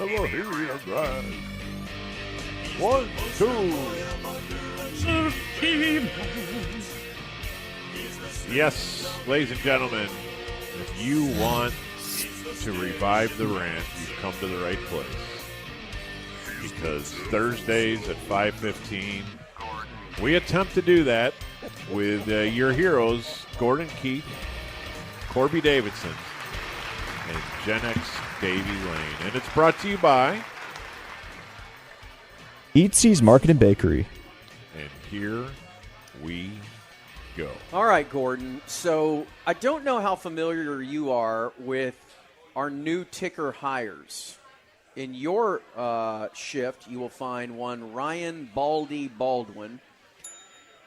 Bohemian Drive. 1, 2. Yes, ladies and gentlemen, if you want to revive the rant, you've come to the right place. Because Thursdays at 5:15, we attempt to do that with your heroes, Gordon Keith, Corby Davidson, and Gen X Davey Lane. And it's brought to you by Eatsy's Market and Bakery. And here we go. All right, Gordon. So I don't know how familiar you are with our new ticker hires. In your shift, you will find one Ryan Baldy Baldwin.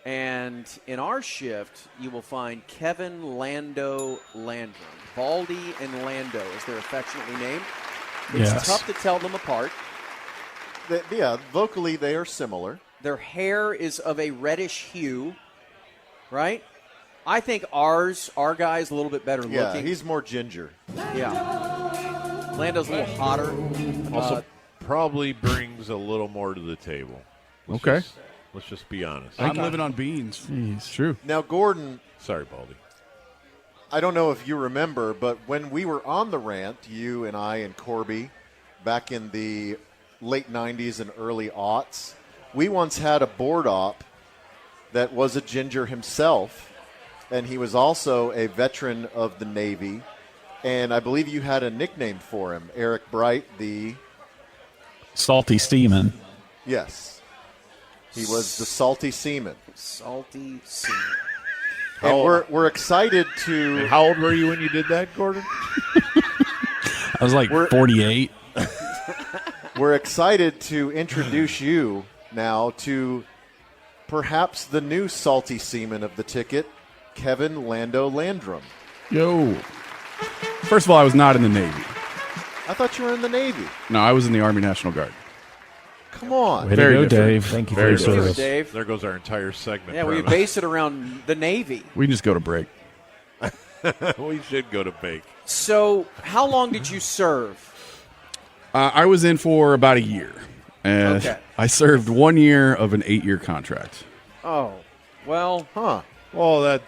And in our shift, you will find Kevin Lando Landrum. Baldy and Lando, as they're affectionately named. It's tough to tell them apart. Vocally they are similar. Their hair is of a reddish hue, right? I think our guy is a little bit better looking. Yeah, he's more ginger. Yeah. Lando's a little hotter. Also, probably brings a little more to the table. Let's just be honest. I'm living on beans. Jeez. True. Now, Gordon, Sorry, Baldy. I don't know if you remember, but when we were on the rant, you and I and Corby, back in the late 90s and early aughts, we once had a board op that was a ginger himself, and he was also a veteran of the Navy. And I believe you had a nickname for him, Eric Bright, the... Salty Steeman. Yes. He was the Salty Seaman. Salty Seaman. And we're excited to... And how old were you when you did that, Gordon? I was like 48. We're excited to introduce you now to perhaps the new Salty Seaman of the ticket, Kevin Lando Landrum. Yo. First of all, I was not in the Navy. I thought you were in the Navy. No, I was in the Army National Guard. Come on. Way Very to go, different. Dave. Thank you for Very your different. service. Dave. There goes our entire segment. Yeah, we premise. base it around the Navy. We can just go to break. We should go to bake. So how long did you serve? I was in for about a year. And Okay. I served 1 year of an 8-year contract. Oh, well, Well, that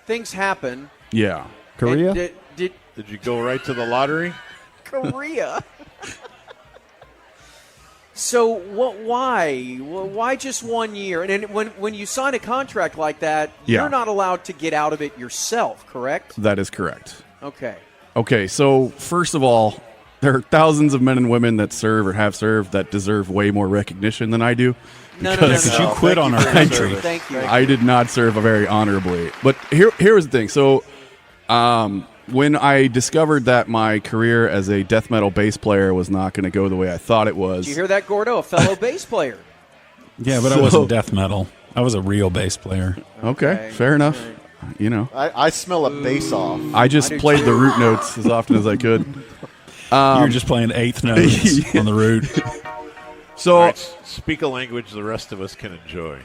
things happen. Yeah. Korea? And did did you go right to the lottery? Korea? So why? Why just 1 year? And then when you sign a contract like that, Yeah. you're not allowed to get out of it yourself, correct? That is correct. Okay. Okay, so first of all, there are thousands of men and women that serve or have served that deserve way more recognition than I do. No. Because you quit on our country. Thank you. I did not serve very honorably. But here was the thing. So when I discovered that my career as a death metal bass player was not going to go the way I thought it was. Did you hear that, Gordo? A fellow bass player. Yeah, but I wasn't death metal. I was a real bass player. Okay, fair enough. You know, I smell a bass off. I just played the root notes as often as I could. You were just playing eighth notes on the root. So, All right, speak a language the rest of us can enjoy.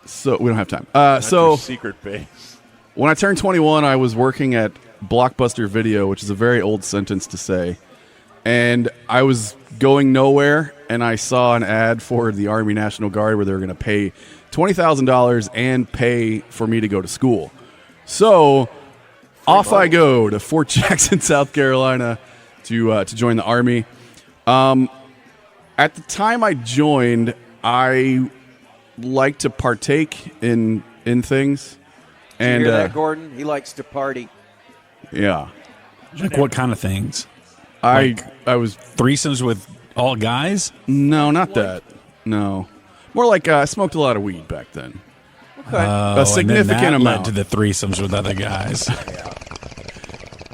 so we don't have time. Not So your secret base. when I turned 21, I was working at Blockbuster Video, which is a very old sentence to say. And I was going nowhere, and I saw an ad for the Army National Guard where they were going to pay $20,000 and pay for me to go to school. So off I go to Fort Jackson, South Carolina to join the Army. At the time I joined, I like to partake in things. Did And you hear that, Gordon? He likes to party. yeah. Like what kind of things? I was Threesomes with all guys? no, not that. No. More like I smoked a lot of weed back then. Okay. A significant and then that amount. led to the threesomes with other guys.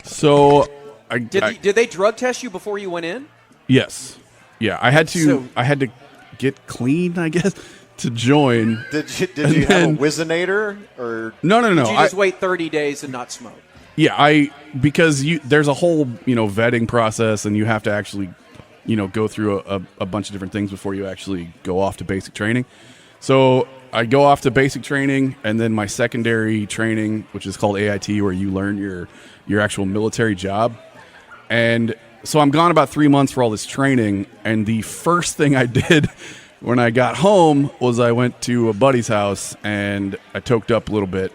So Did they drug test you before you went in? yes. Yeah, I had to So- get clean, I guess, to join. Did you And have a then- Whizzinator or No. Did you just wait 30 days and not smoke? Because there's a whole, vetting process, and you have to actually, go through a bunch of different things before you actually go off to basic training. So I go off to basic training, and then my secondary training, which is called AIT, where you learn your actual military job. And so I'm gone about 3 months for all this training, and the first thing I did when I got home was I went to a buddy's house and I toked up a little bit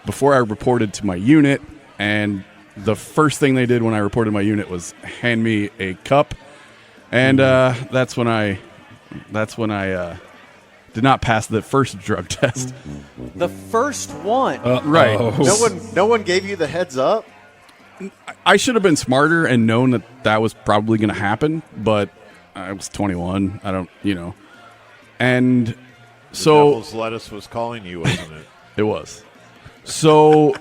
before I reported to my unit. And the first thing they did when I reported my unit was hand me a cup, and that's when I did not pass the first drug test. The first one. Right. No one gave you the heads up. I should have been smarter and known that was probably going to happen, but I was 21. I don't, And so Devil's Lettuce was calling you, wasn't it? it was. So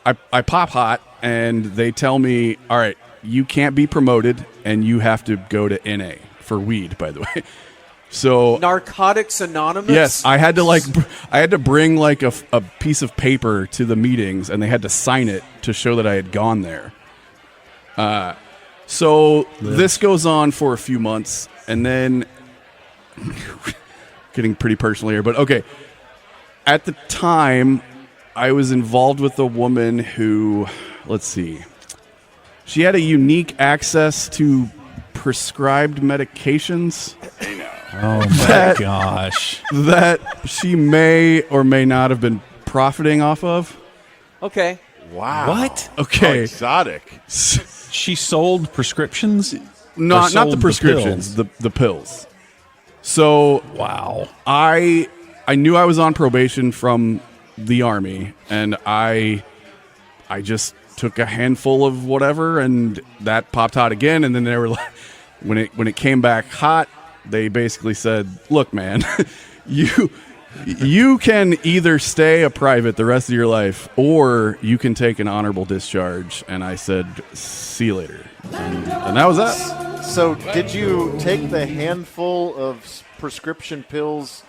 I pop hot, and they tell me, all right, you can't be promoted, and you have to go to NA for weed, by the way. So Narcotics Anonymous? yes, I had to bring like a piece of paper to the meetings, and they had to sign it to show that I had gone there. So this goes on for a few months, and then getting pretty personal here, but okay. At the time, I was involved with a woman who, let's see, she had a unique access to prescribed medications. Oh my gosh. That she may or may not have been profiting off of. Okay. Wow. What? Okay. How exotic. She sold prescriptions? Not sold the the prescriptions, pills? the pills. So Wow. I knew I was on probation from the Army, and I just took a handful of whatever, and that popped hot again. And then they were like, when it came back hot, they basically said, "Look, man, you can either stay a private the rest of your life, or you can take an honorable discharge." And I said, "See you later," and that was that. So, did you take the handful of prescription pills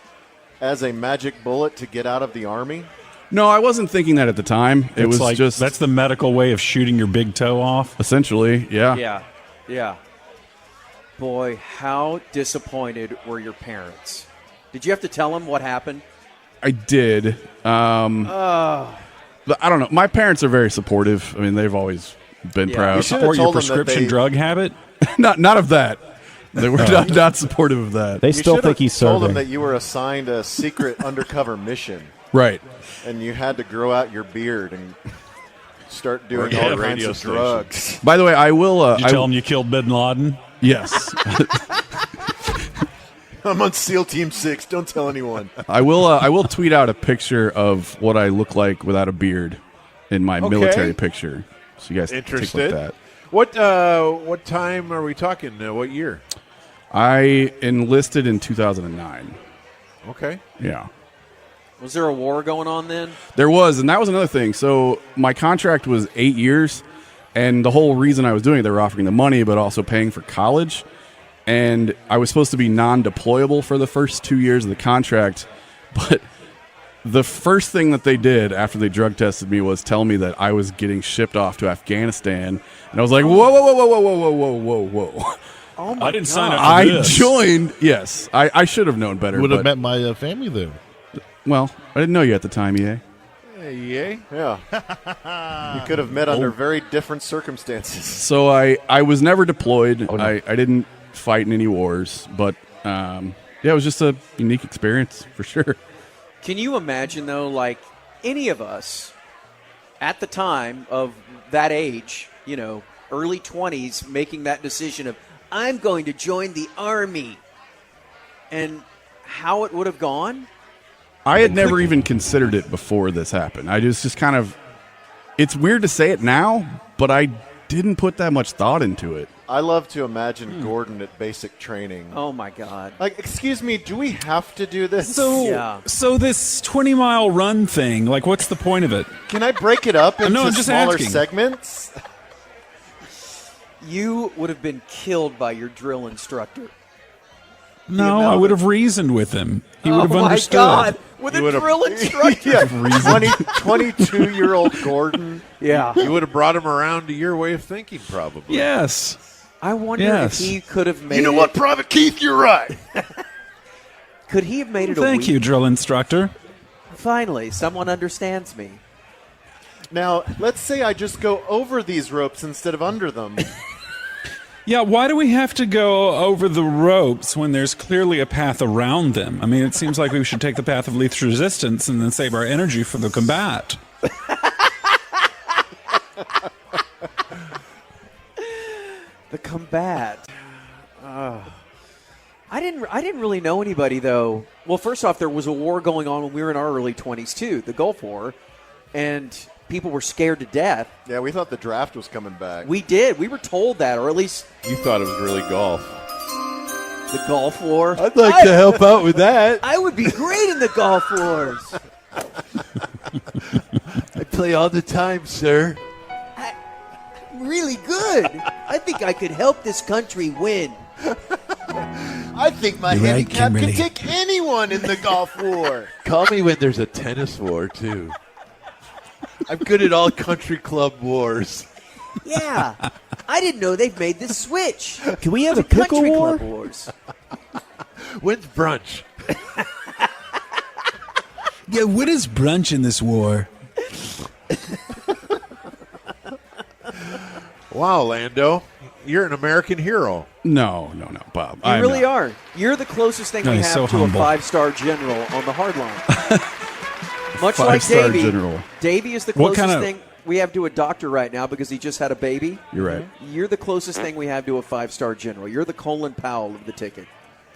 as a magic bullet to get out of the Army? No, I wasn't thinking that at the time. It was like, just that's the medical way of shooting your big toe off. essentially, yeah. Yeah. Yeah. Boy, how disappointed were your parents? Did you have to tell them what happened? I did. But I don't know. My parents are very supportive. I mean, they've always been Yeah. proud. You should have Support your told them that prescription they- drug habit? not of that. They were not supportive of that. They You still should think have he's told them serving. that you were assigned a secret undercover mission, Right. and you had to grow out your beard and start doing Work at all a kinds radio of station. drugs. By the way, I will. Did you tell him you killed Bin Laden? Yes, I'm on SEAL Team 6. Don't tell anyone. I will. I will tweet out a picture of what I look like without a beard in my military picture, so you guys take a look Interested? at that. What time are we talking? What year? I enlisted in 2009. Okay. Yeah. Was there a war going on then? There was, and that was another thing. So my contract was 8 years, and the whole reason I was doing it, they were offering the money, but also paying for college. And I was supposed to be non-deployable for the first 2 years of the contract, but the first thing that they did after they drug tested me was tell me that I was getting shipped off to Afghanistan, and I was like, whoa, whoa, whoa, whoa, whoa, whoa, whoa, whoa, whoa. Oh my I didn't sign up for I this. joined. Yes, I should have known better. Would have but- met my family there. Well, I didn't know you at the time, EA. Yay. Yeah. You could have met under very different circumstances. So I was never deployed. I didn't fight in any wars, but yeah, it was just a unique experience for sure. Can you imagine, though, like any of us at the time of that age, early 20s, making that decision of, I'm going to join the Army, and how it would have gone? I had never even considered it before this happened. I just kind of, it's weird to say it now, but I didn't put that much thought into it. I love to imagine Gordon at basic training. Oh, my God. Like, excuse me, do we have to do this? So this 20-mile run thing, like, what's the point of it? Can I break it up into No, I'm just smaller asking. segments? You would have been killed by your drill instructor. No, I would have reasoned with him. He would have oh, understood. my God. With You a would've- drill instructor? Yeah, 22-year-old Gordon. Yeah. You would have brought him around to your way of thinking, probably. Yes. I wonder Yes. if he could have made You know it. what, Private Keith? You're right. Could he have made it a Thank week? you, drill instructor. Finally, someone understands me. Now, let's say I just go over these ropes instead of under them. Yeah, why do we have to go over the ropes when there's clearly a path around them? I mean, it seems like we should take the path of least resistance and then save our energy for the combat. The combat. I didn't really know anybody though. Well, first off, there was a war going on when we were in our early 20s too, the Gulf War, and people were scared to death. Yeah, we thought the draft was coming back. We did. We were told that, or at least You thought it was really golf. the Gulf War. I'd like to help out with that. I would be great in the Gulf Wars. I play all the time, sir. Really good. I think I could help this country win. I think my You're right, handicap Kimberly. can take anyone in the Gulf War. Call me when there's a tennis war, too. I'm good at all country club wars. Yeah. I didn't know they've made this switch. Can we have a to pickle country war? club wars. When's brunch? Yeah, what is brunch in this war? Wow, Lando, you're an American hero. No, Bob. You really are. You're the closest thing No, we he's have so to humble. a 5-star general on the hard line. Much like Five-star Davey. general. Davey is the What closest kind of- thing we have to a doctor right now because he just had a baby. You're right. You're the closest thing we have to a 5-star general. You're the Colin Powell of the ticket.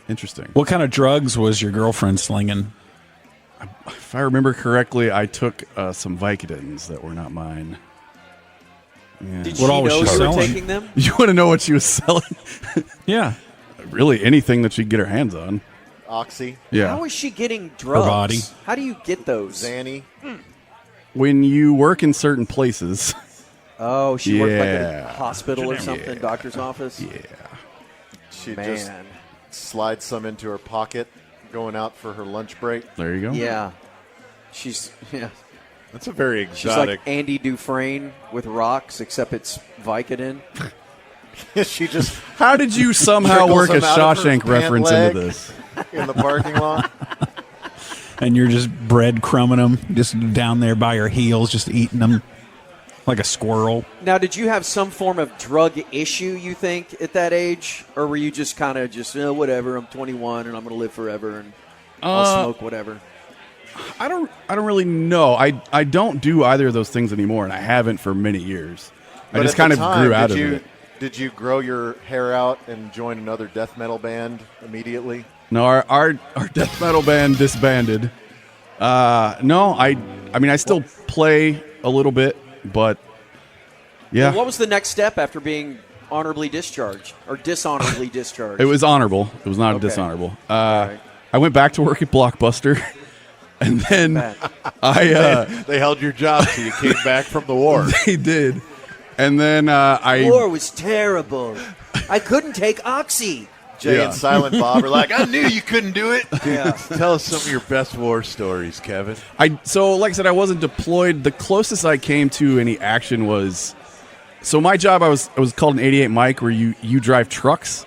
Interesting. What kind of drugs was your girlfriend slinging? If I remember correctly, I took some Vicodins that were not mine. Yeah. Did What she all was know she you were selling? taking them? You want to know what she was selling? Yeah. Really, anything that she could get her hands on. Oxy, Yeah. How is she getting drugs? body. How do you get those? Zanny. When you work in certain places, Oh, she worked like at Yeah. a hospital or something, Yeah. doctor's office? yeah. She Man. just slides some into her pocket going out for her lunch break. There you go. Yeah. That's a very She's exotic. like Andy Dufresne with rocks, except it's Vicodin. She just How did you somehow Trickles work a them out of her Shawshank pant reference leg. into this? in the parking lot. And you're just breadcrumbing them, just down there by your heels, just eating them like a squirrel. Now, did you have some form of drug issue, you think, at that age? Or were you just kind of just, whatever, I'm 21 and I'm going to live forever and I'll smoke whatever? I don't really know. I don't do either of those things anymore, and I haven't for many years. I But just at the kind of time, grew out did of you, it. Did you grow your hair out and join another death metal band immediately? No, our death metal band disbanded. No, I mean I still play a little bit, but yeah, Well, what was the next step after being honorably discharged or dishonorably discharged? it was honorable. It was not Okay. dishonorable. right. I went back to work at Blockbuster, and then Bad. I They held your job till you came back from the war. they did, and then War was terrible. I couldn't take Oxy. Jay Yeah. and Silent Bob are like, I knew you couldn't do it. Yeah. Tell us some of your best war stories, Kevin. So like I said, I wasn't deployed. The closest I came to any action was, so my job I was called an 88 Mike, where you drive trucks,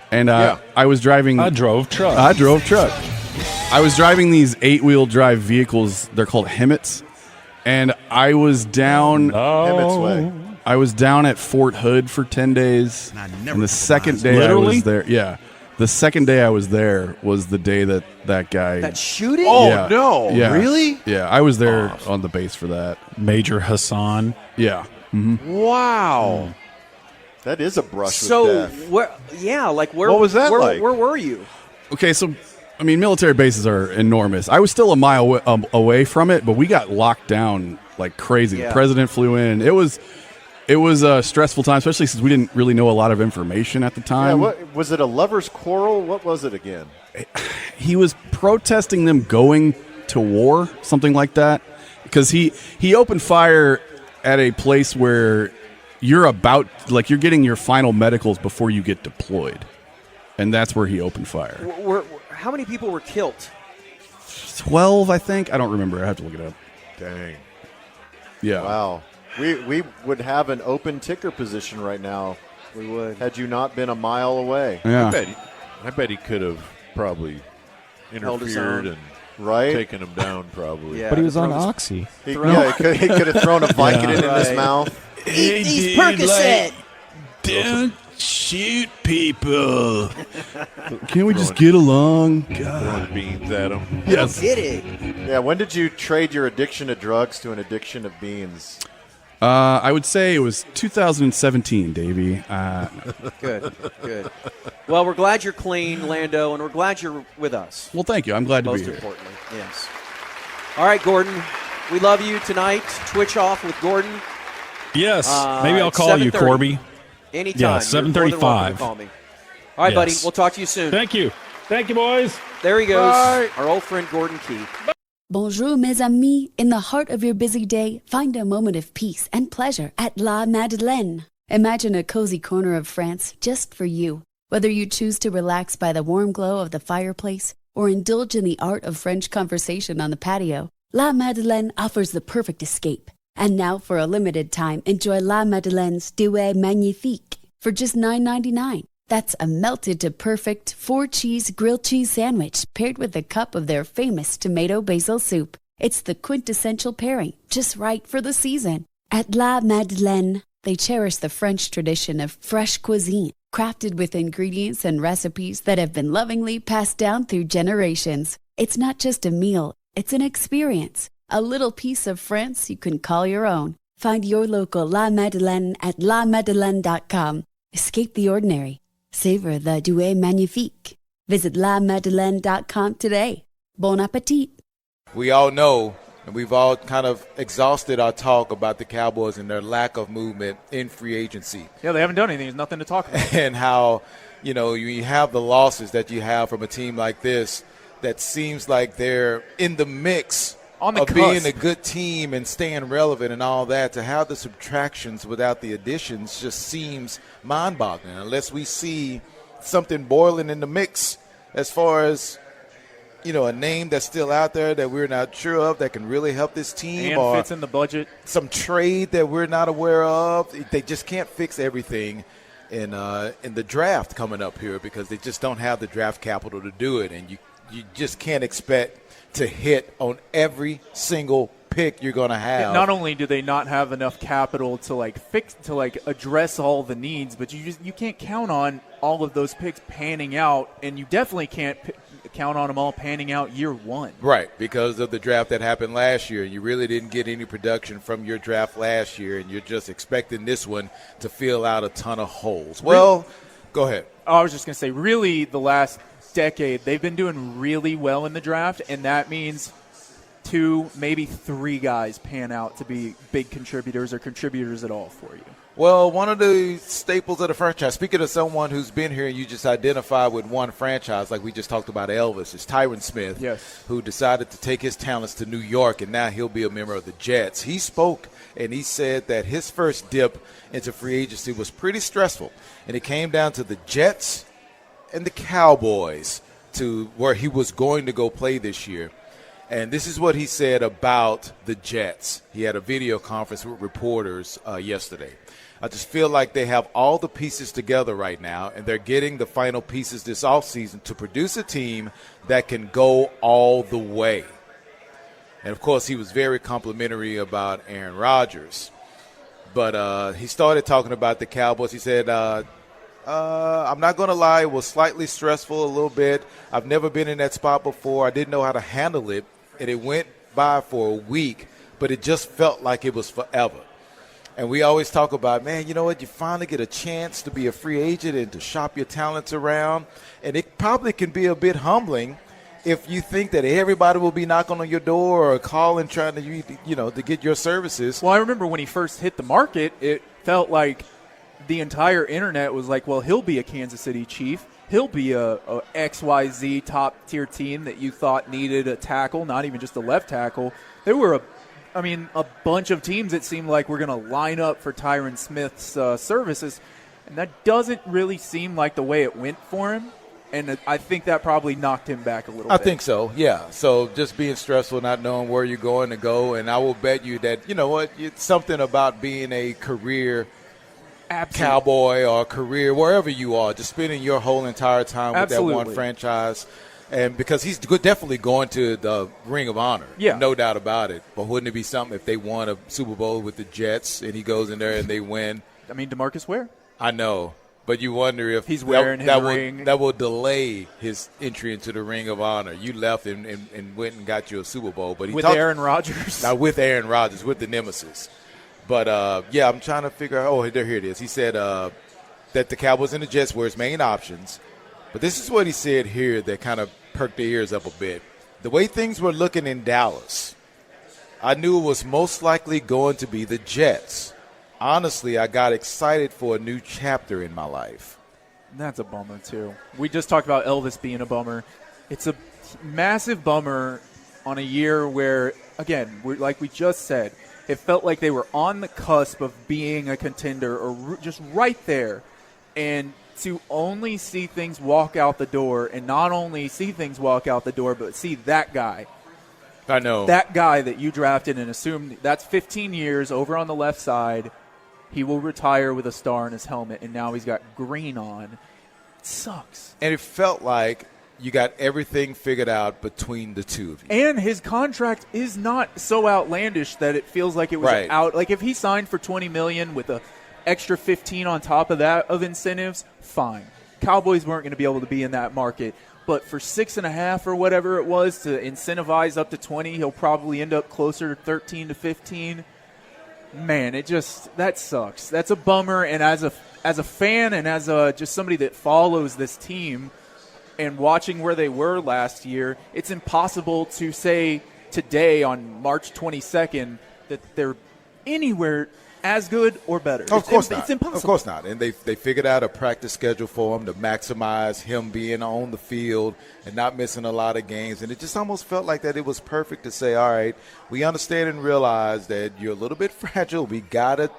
and Yeah. I was driving. I drove truck. I drove truck. I was driving these 8-wheel drive vehicles. They're called Hemmets, and I was down. Emmett's way. I was down at Fort Hood for 10 days. And the second day I Literally? was there, yeah, the second day I was there was the day that guy. That shooting? Oh, yeah, no. yeah, Really? Yeah, I was there on the base for that. Major Hassan. Yeah. Wow. That is a brush So, with death. where What was that where, like? Where were you? Okay, so I mean, military bases are enormous. I was still a mile away from it, but we got locked down like crazy. Yeah. The president flew in. It was a stressful time, especially since we didn't really know a lot of information at the Yeah, time. what was it? A lover's quarrel? What was it again? He was protesting them going to war, something like that, because he opened fire at a place where you're getting your final medicals before you get deployed, and that's where he opened fire. How many people were killed? 12, I think. I don't remember. I have to look it up. Dang. Yeah. Wow. We would have an open ticker position right now. We would. Had you not been a mile away. Yeah. I bet he could have probably Held his interfered own. and Right? taken him down, probably. Yeah. But he was on Throw his- Oxy. He could have thrown a Vicodin in his Right. mouth. Eat these Percocet. Don't shoot people. Can't we just get along? Throwing beans at him. Yes. Get it. Yeah, when did you trade your addiction to drugs to an addiction of beans? I would say it was 2017, Davey. Good. Well, we're glad you're clean, Lando, and we're glad you're with us. Well, thank you. I'm glad to Most be here. importantly, yes. All right, Gordon. We love you tonight. Twitch off with Gordon. Yes. Maybe I'll call you, 7:30. Corby. Anytime. Yeah, You're more than welcome to 7:35. Call me. All right, buddy. Yes. We'll talk to you soon. Thank you. Thank you, boys. There he goes. Bye. Our old friend Gordon Key. Bonjour, mes amis. In the heart of your busy day, find a moment of peace and pleasure at La Madeleine. Imagine a cozy corner of France just for you. Whether you choose to relax by the warm glow of the fireplace or indulge in the art of French conversation on the patio, La Madeleine offers the perfect escape. And now, for a limited time, enjoy La Madeleine's Duet Magnifique for just $9.99. That's a melted to perfect 4-cheese grilled cheese sandwich paired with a cup of their famous tomato basil soup. It's the quintessential pairing, just right for the season. At La Madeleine, they cherish the French tradition of fresh cuisine, crafted with ingredients and recipes that have been lovingly passed down through generations. It's not just a meal, it's an experience. A little piece of France you can call your own. Find your local La Madeleine at lamadeleine.com. Escape the ordinary. Savor the Duet Magnifique. Visit lamadeleine.com today. Bon appetit. We all know, and we've all kind of exhausted our talk about the Cowboys and their lack of movement in free agency. Yeah, they haven't done anything. There's nothing to talk about. And how, you have the losses that you have from a team like this that seems like they're in the mix on the of cusp. being a good team and staying relevant and all that. To have the subtractions without the additions just seems mind-boggling unless we see something boiling in the mix as far as a name that's still out there that we're not sure of that can really help this team, And or fits in the budget. some trade that we're not aware of. They just can't fix everything in the draft coming up here because they just don't have the draft capital to do it, and you just can't expect to hit on every single pick you're going to have. Not only do they not have enough capital to address all the needs, but you can't count on all of those picks panning out, and you definitely can't count on them all panning out year one. Right, because of the draft that happened last year. You really didn't get any production from your draft last year, and you're just expecting this one to fill out a ton of holes. Well, go ahead. Oh, I was just going to say, really, the last decade, they've been doing really well in the draft, and that means 2, maybe 3 guys pan out to be big contributors or contributors at all for you. Well, one of the staples of the franchise, speaking of someone who's been here and you just identify with one franchise, like we just talked about Elvis, is Tyron Smith, yes, who decided to take his talents to New York, and now he'll be a member of the Jets. He spoke, and he said that his first dip into free agency was pretty stressful, and it came down to the Jets and the Cowboys to where he was going to go play this year. And this is what he said about the Jets. He had a video conference with reporters yesterday. I just feel like they have all the pieces together right now, and they're getting the final pieces this offseason to produce a team that can go all the way. And, of course, he was very complimentary about Aaron Rodgers. But he started talking about the Cowboys. He said, I'm not going to lie, it was slightly stressful a little bit. I've never been in that spot before. I didn't know how to handle it, and it went by for a week, but it just felt like it was forever. And we always talk about, man, you know what, you finally get a chance to be a free agent and to shop your talents around, and it probably can be a bit humbling if you think that everybody will be knocking on your door or calling trying to get your services. Well, I remember when he first hit the market, it felt like the entire internet was like, well, he'll be a Kansas City Chief. He'll be a XYZ top-tier team that you thought needed a tackle, not even just a left tackle. There were a bunch of teams that seemed like we're going to line up for Tyron Smith's services, and that doesn't really seem like the way it went for him. And I think that probably knocked him back a little bit. I think so, yeah. So just being stressful, not knowing where you're going to go, and I will bet you that, you know what, it's something about being a career Cowboy or career, wherever you are, just spending your whole entire time with that one franchise. And because he's definitely going to the Ring of Honor, no doubt about it. But wouldn't it be something if they won a Super Bowl with the Jets and he goes in there and they win? I mean, DeMarcus Ware. I know. But you wonder if he's wearing his ring. That will delay his entry into the Ring of Honor. You left and went and got you a Super Bowl. But with Aaron Rodgers. Now with Aaron Rodgers, with the nemesis. But, I'm trying to figure out. Oh, here it is. He said that the Cowboys and the Jets were his main options. But this is what he said here that kind of perked the ears up a bit. The way things were looking in Dallas, I knew it was most likely going to be the Jets. Honestly, I got excited for a new chapter in my life. That's a bummer, too. We just talked about Elvis being a bummer. It's a massive bummer on a year where, again, like we just said, it felt like they were on the cusp of being a contender or just right there. And to only see things walk out the door, and not only see things walk out the door, but see that guy. I know. That guy that you drafted and assumed that's 15 years over on the left side. He will retire with a star in his helmet, and now he's got green on. It sucks. And it felt like you got everything figured out between the two of you. And his contract is not so outlandish that it feels like it was out. Like if he signed for $20 million with a extra 15 on top of that of incentives, fine. Cowboys weren't going to be able to be in that market. But for 6.5 or whatever it was to incentivize up to 20, he'll probably end up closer to 13 to 15. Man, that sucks. That's a bummer. And as a fan and as just somebody that follows this team and watching where they were last year, it's impossible to say today on March 22nd that they're anywhere as good or better. Of course not. It's impossible. Of course not. And they figured out a practice schedule for him to maximize him being on the field and not missing a lot of games. And it just almost felt like that it was perfect to say, all right, we understand and realize that you're a little bit fragile. We got to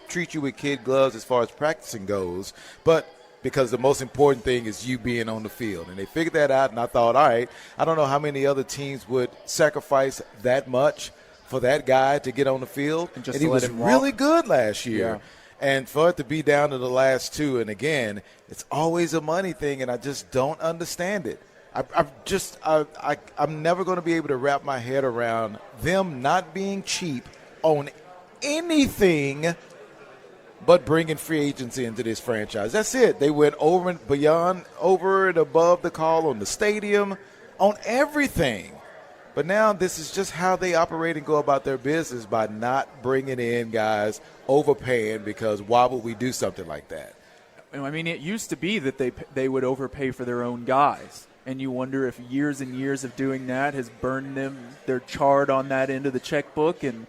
treat you with kid gloves as far as practicing goes. But because the most important thing is you being on the field. And they figured that out, and I thought, all right, I don't know how many other teams would sacrifice that much for that guy to get on the field. And just he was really good last year. Yeah. And for it to be down to the last two, and again, it's always a money thing, and I just don't understand it. I'm never going to be able to wrap my head around them not being cheap on anything but bringing free agency into this franchise. That's it. They went over and beyond, over and above the call on the stadium, on everything. But now this is just how they operate and go about their business by not bringing in guys, overpaying, because why would we do something like that? I mean, it used to be that they would overpay for their own guys. And you wonder if years and years of doing that has burned them. They're charred on that end of the checkbook. And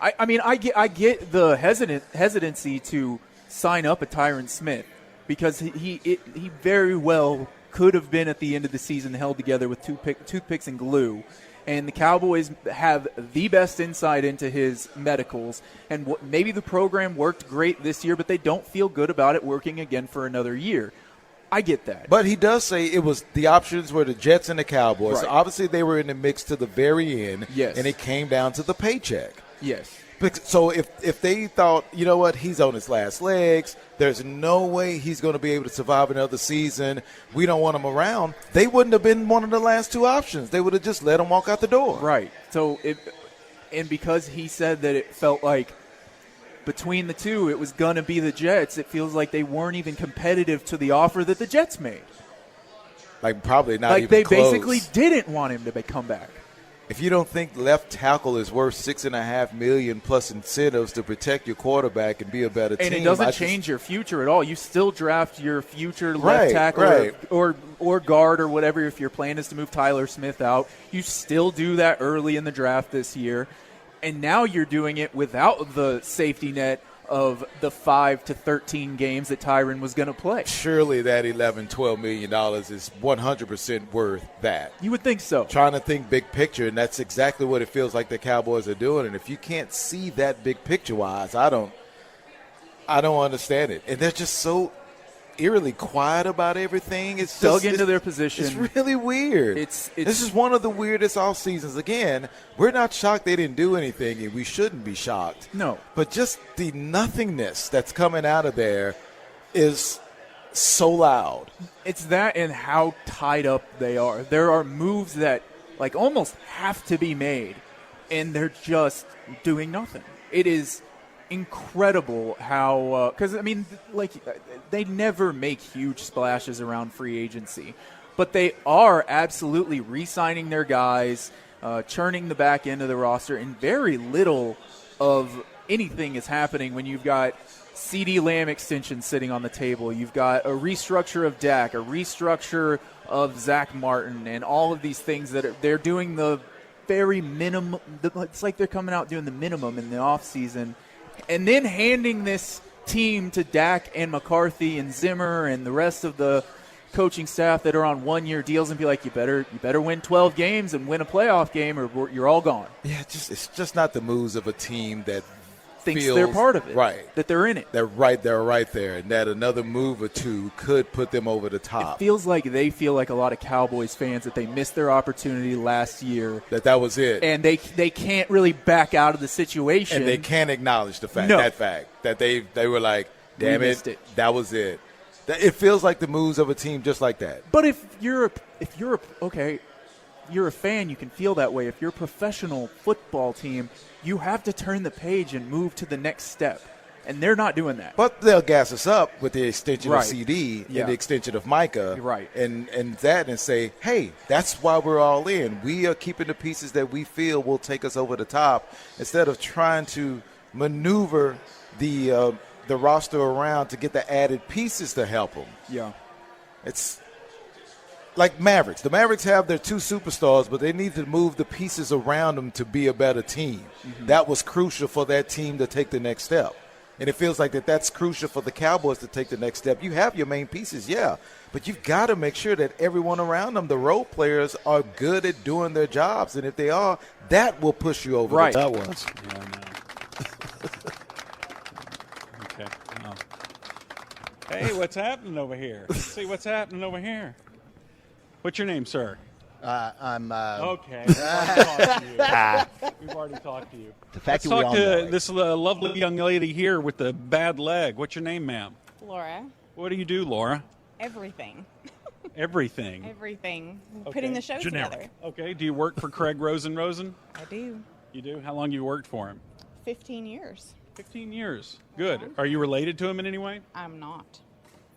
I get the hesitancy to sign up a Tyron Smith because he very well could have been at the end of the season held together with toothpicks and glue. And the Cowboys have the best insight into his medicals. And maybe the program worked great this year, but they don't feel good about it working again for another year. I get that. But he does say it was the options were the Jets and the Cowboys. Right. So obviously they were in the mix to the very end. Yes. And it came down to the paycheck. Yes. So if they thought, you know what, he's on his last legs, there's no way he's going to be able to survive another season, we don't want him around, they wouldn't have been one of the last two options. They would have just let him walk out the door. Right. So and because he said that it felt like between the two it was going to be the Jets, it feels like they weren't even competitive to the offer that the Jets made. Like probably not like even they close. basically didn't want him to come back. If you don't think left tackle is worth $6.5 million plus incentives to protect your quarterback and be a better team, and it doesn't change your future at all. You still draft your future left tackle or guard or whatever. If your plan is to move Tyler Smith out, you still do that early in the draft this year. And now you're doing it without the safety net of the 5 to 13 games that Tyron was going to play. Surely that $11-12 million is 100% worth that. You would think so. Trying to think big picture, and that's exactly what it feels like the Cowboys are doing. And if you can't see that big picture-wise, I don't understand it. And they're just so eerily quiet about everything. It's dug into their position. It's really weird. This is one of the weirdest off seasons. Again, we're not shocked they didn't do anything, and we shouldn't be shocked. No. But just the nothingness that's coming out of there is so loud. It's that and how tied up they are. There are moves that like almost have to be made, and they're just doing nothing. It is incredible how because I mean, like, they never make huge splashes around free agency, but they are absolutely re-signing their guys, churning the back end of the roster, and very little of anything is happening when you've got CeeDee Lamb extension sitting on the table. You've got a restructure of Dak, a restructure of Zach Martin, and all of these things that they're doing the very minimum. It's like they're coming out doing the minimum in the offseason, and then handing this team to Dak and McCarthy and Zimmer and the rest of the coaching staff that are on one-year deals and be like, you better win 12 games and win a playoff game or you're all gone. Yeah, it's just not the moves of a team that thinks feels, they're part of it, right? That they're in it. They're right there, and that another move or two could put them over the top. It feels like they feel like a lot of Cowboys fans that they missed their opportunity last year. That was it, and they can't really back out of the situation, and they can't acknowledge the fact that they were like, damn it, that was it. It feels like the moves of a team just like that. But if you're a fan, you can feel that way. If you're a professional football team, you have to turn the page and move to the next step. And they're not doing that. But they'll gas us up with the extension Right. of CD Yeah. and the extension of Micah. Right. And say, hey, that's why we're all in. We are keeping the pieces that we feel will take us over the top instead of trying to maneuver the roster around to get the added pieces to help them. Yeah. It's like Mavericks. The Mavericks have their two superstars, but they need to move the pieces around them to be a better team. Mm-hmm. That was crucial for that team to take the next step. And it feels like that's crucial for the Cowboys to take the next step. You have your main pieces, yeah, but you've got to make sure that everyone around them, the role players, are good at doing their jobs. And if they are, that will push you over the top. That was. Yeah, I know. Okay. Oh. Hey, what's happening over here? Let's see what's happening over here. What's your name, sir? I'm. Okay. We've already talked to you. The fact Let's that we talk all to know it. this lovely young lady here with the bad leg. What's your name, ma'am? Laura. What do you do, Laura? Everything. Everything. Everything. Okay. Putting the show together. Okay. Do you work for Craig Rosen? I do. You do? How long you worked for him? 15 years. 15 years. Good. Are you related to him in any way? I'm not.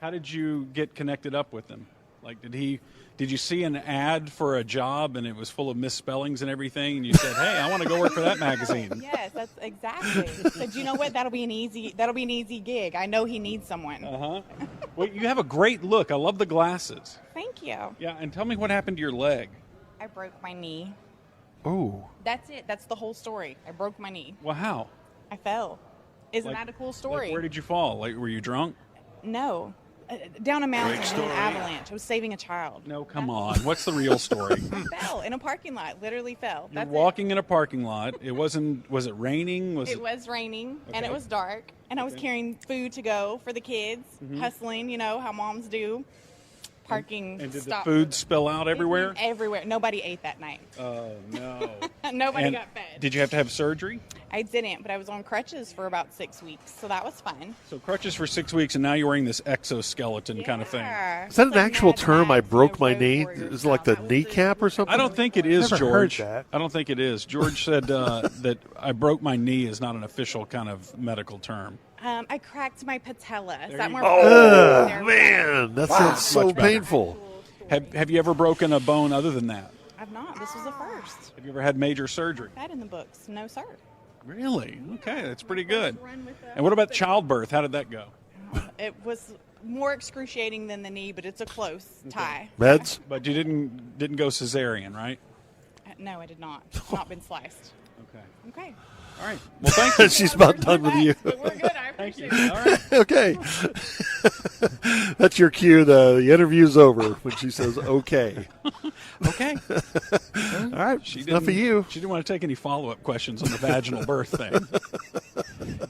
How did you get connected up with him? Like, did you see an ad for a job and it was full of misspellings and everything, and you said, "Hey, I want to go work for that magazine"? Yes, that's exactly. Said, you know what? That'll be an easy gig. I know he needs someone. Well, you have a great look. I love the glasses. Thank you. Yeah, and tell me what happened to your leg. I broke my knee. Oh. That's it. That's the whole story. I broke my knee. Well, how? I fell. Isn't Like- that a cool story? Like, where did you fall? Like, were you drunk? No. Down a mountain Great in an story. avalanche. I was saving a child. No, come on. What's the real story? I fell in a parking lot. Literally fell. You're That's walking in a parking lot. It wasn't. Was it raining? It was raining and Okay. it was dark, and I was carrying food to go for the kids, Mhm. hustling. You know how moms do. Parking. And did the stop. food spill out everywhere? Everywhere. Nobody ate that night. Oh no. Nobody And got fed. Did you have to have surgery? I didn't, but I was on crutches for about 6 weeks, so that was fun. So crutches for 6 weeks, and now you're wearing this exoskeleton kind of thing. Is that an actual term? I broke my knee. Is it like the kneecap or something? I don't think it is, Never George. heard that. I don't think it is. George said that I broke my knee is not an official kind of medical term. I cracked my patella. Is There that you more? go. Oh There we go. man, that sounds so Much better. painful. Have you ever broken a bone other than that? I've not. This was the first. Have you ever had major surgery? That in the books? No, sir. Really? Okay, that's pretty good. And what about childbirth? How did that go? It was more excruciating than the knee, but it's a close tie. Meds? But you didn't go cesarean, right? No, I did not. Not been sliced. Okay. Okay. All right. Well, thank you. She's about done with you. But we're good. I appreciate All right. Okay. That's your cue. The interview's over when she says okay. Okay. All right. Enough of you. She didn't want to take any follow-up questions on the vaginal birth thing.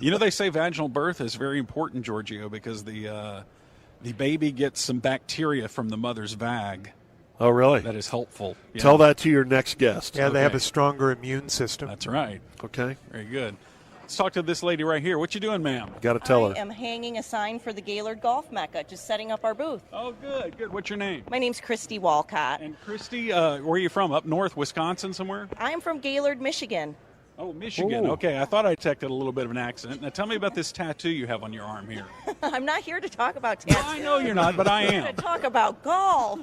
You know, they say vaginal birth is very important, Giorgio, because the baby gets some bacteria from the mother's vag. Oh, really? That is helpful. Yeah. Tell that to your next guest. Yeah, they have Okay. a stronger immune system. That's right. Okay. Very good. Let's talk to this lady right here. What you doing, ma'am? Got to tell I her. am hanging a sign for the Gaylord Golf Mecca, just setting up our booth. Oh, good, good. What's your name? My name's Christy Walcott. And Christy, where are you from? Up north, Wisconsin somewhere? I am from Gaylord, Michigan. Oh, Michigan. Okay, I thought I detected a little bit of an accent. Now tell me about this tattoo you have on your arm here. I'm not here to talk about tattoos. I know you're not, but I I'm here am. to talk about golf.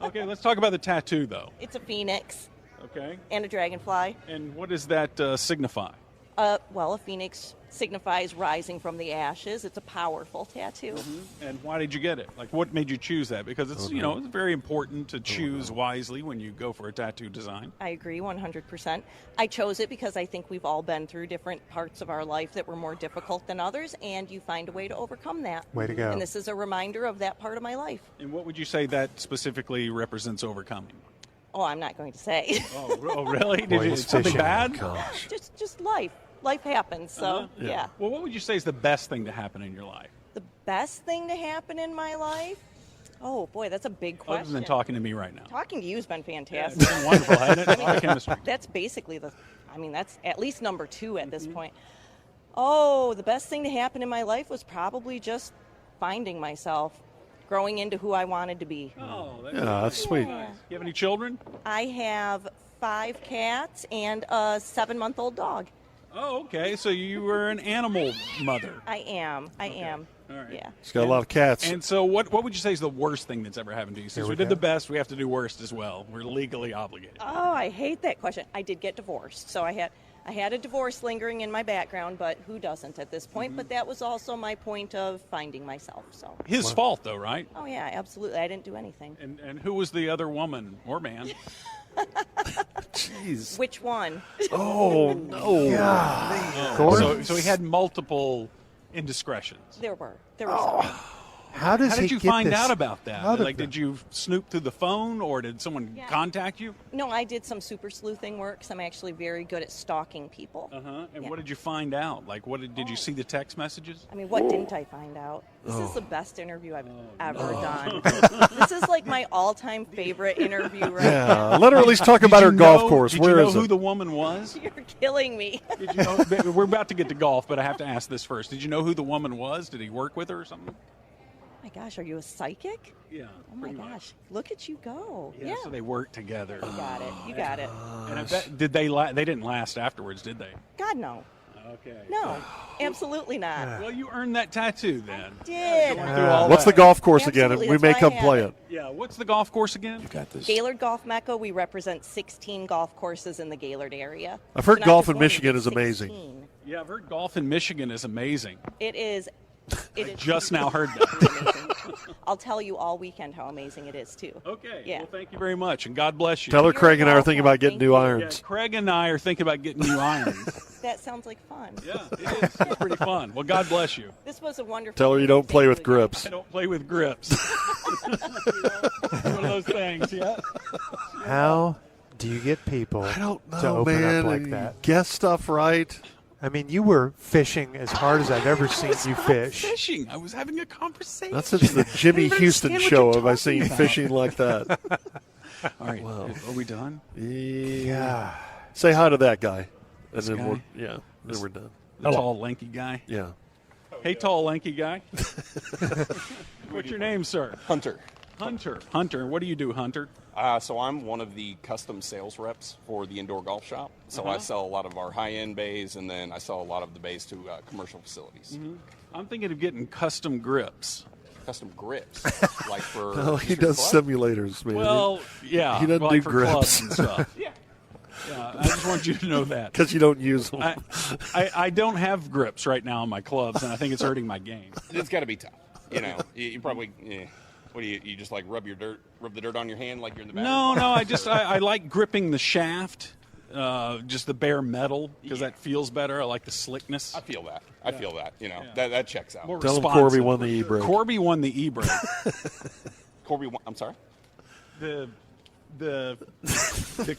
Okay, let's talk about the tattoo, though. It's a phoenix Okay. and a dragonfly. And what does that signify? Well, a phoenix signifies rising from the ashes. It's a powerful tattoo. And why did you get it? Like, what made you choose that? Because it's, you know, it's very important to choose wisely when you go for a tattoo design. I agree 100%. I chose it because I think we've all been through different parts of our life that were more difficult than others, and you find a way to overcome that. Way to go. And this is a reminder of that part of my life. And what would you say that specifically represents overcoming? Oh, I'm not going to say. Oh really? Boy, Did he's something fishing. bad? Gosh. Just life. Life happens, so yeah. Well, what would you say is the best thing to happen in your life? The best thing to happen in my life? Oh, boy, that's a big question. Other than talking to me right now. Talking to you has been fantastic. It's been wonderful, hasn't it? A lot of chemistry. That's basically that's at least number 2 at this point. Oh, the best thing to happen in my life was probably just finding myself, growing into who I wanted to be. Oh, That's sweet. You have any children? I have 5 cats and a 7-month-old dog. Oh, okay. So you were an animal mother. I am. All right. Yeah. He's got a lot of cats. And so what would you say is the worst thing that's ever happened to you? Since Here we we did go. the best, we have to do worst as well. We're legally obligated. Oh, I hate that question. I did get divorced, so I had a divorce lingering in my background, but who doesn't at this point? But that was also my point of finding myself. So His fault, though, right? Oh yeah, absolutely. I didn't do anything. And who was the other woman or man? Jeez. Which one? Oh, no. So he had multiple indiscretions. There were some. How does How he did you get find this out about that? out of Like, did you snoop through the phone, or did someone Yeah. contact you? No, I did some super sleuthing work. 'Cause I'm actually very good at stalking people. And Yeah. what did you find out? Like, did you see the text messages? I mean, what didn't I find out? This is the best interview I've ever Oh. done. This is like my all-time favorite interview right Yeah. now. Let her at least talk about her golf course. Did Where you know is who it? the woman was? You're killing me. Did you know, we're about to get to golf, but I have to ask this first. Did you know who the woman was? Did he work with her or something? Oh my gosh, are you a psychic? Yeah. Oh my gosh, look at you go. Yeah. So they worked together. You got it. You got it. And I bet, did they? They didn't last afterwards, did they? God, no. Okay. No, absolutely not. Well, you earned that tattoo then. Did. Going through all What's the that. golf course again? Absolutely, We that's may why I come have play it. it. Yeah. What's the golf course again? You got this. Gaylord Golf Mecca, we represent 16 golf courses in the Gaylord area. I've heard So not golf just in one, Michigan but is amazing. 16. Yeah, I've heard golf in Michigan is amazing. It is. It is Just now heard that. amazing. I'll tell you all weekend how amazing it is too. Okay. Yeah. Well, thank you very much, and God bless you. Tell her You're Craig and I are welcome. thinking about getting Thank new you. irons. Yeah, Craig and I are thinking about getting new irons. That sounds like fun. Yeah, it is. It's pretty fun. Well, God bless you. This was a wonderful. Tell her you meeting. don't play Thank with you again. grips. I don't play with grips. One of those things, yeah. How do you get people I don't to know, open man. up like that? Guess stuff right. I mean, you were fishing as hard as I've ever seen you fish. Fishing. I was having a conversation. That's since the Jimmy I don't Houston understand show what have you're I seen talking about. fishing like that. All right. Are we done? Yeah. Say hi to that guy. And This then guy? then we're done. The tall, lanky guy. Yeah. Hey, tall, lanky guy. What's your name, sir? Hunter. Hunter. What do you do, Hunter? So I'm one of the custom sales reps for the indoor golf shop. So I sell a lot of our high-end bays, and then I sell a lot of the bays to commercial facilities. I'm thinking of getting custom grips. Custom grips, like for. No, he just your does club? simulators, man. Well, yeah. He doesn't like do for grips. clubs and stuff. Yeah. I just want you to know that. Because you don't use them. I don't have grips right now on my clubs, and I think it's hurting my game. It's got to be tough. You know, you probably. What do you just like rub the dirt on your hand like you're in the bathroom? No. I like gripping the shaft, just the bare metal, because that feels better. I like the slickness. I feel that. I feel that. You know, that checks out. More Tell him responsive. Corby won the e-brake. Corby won the e-brake. Corby, I'm sorry. The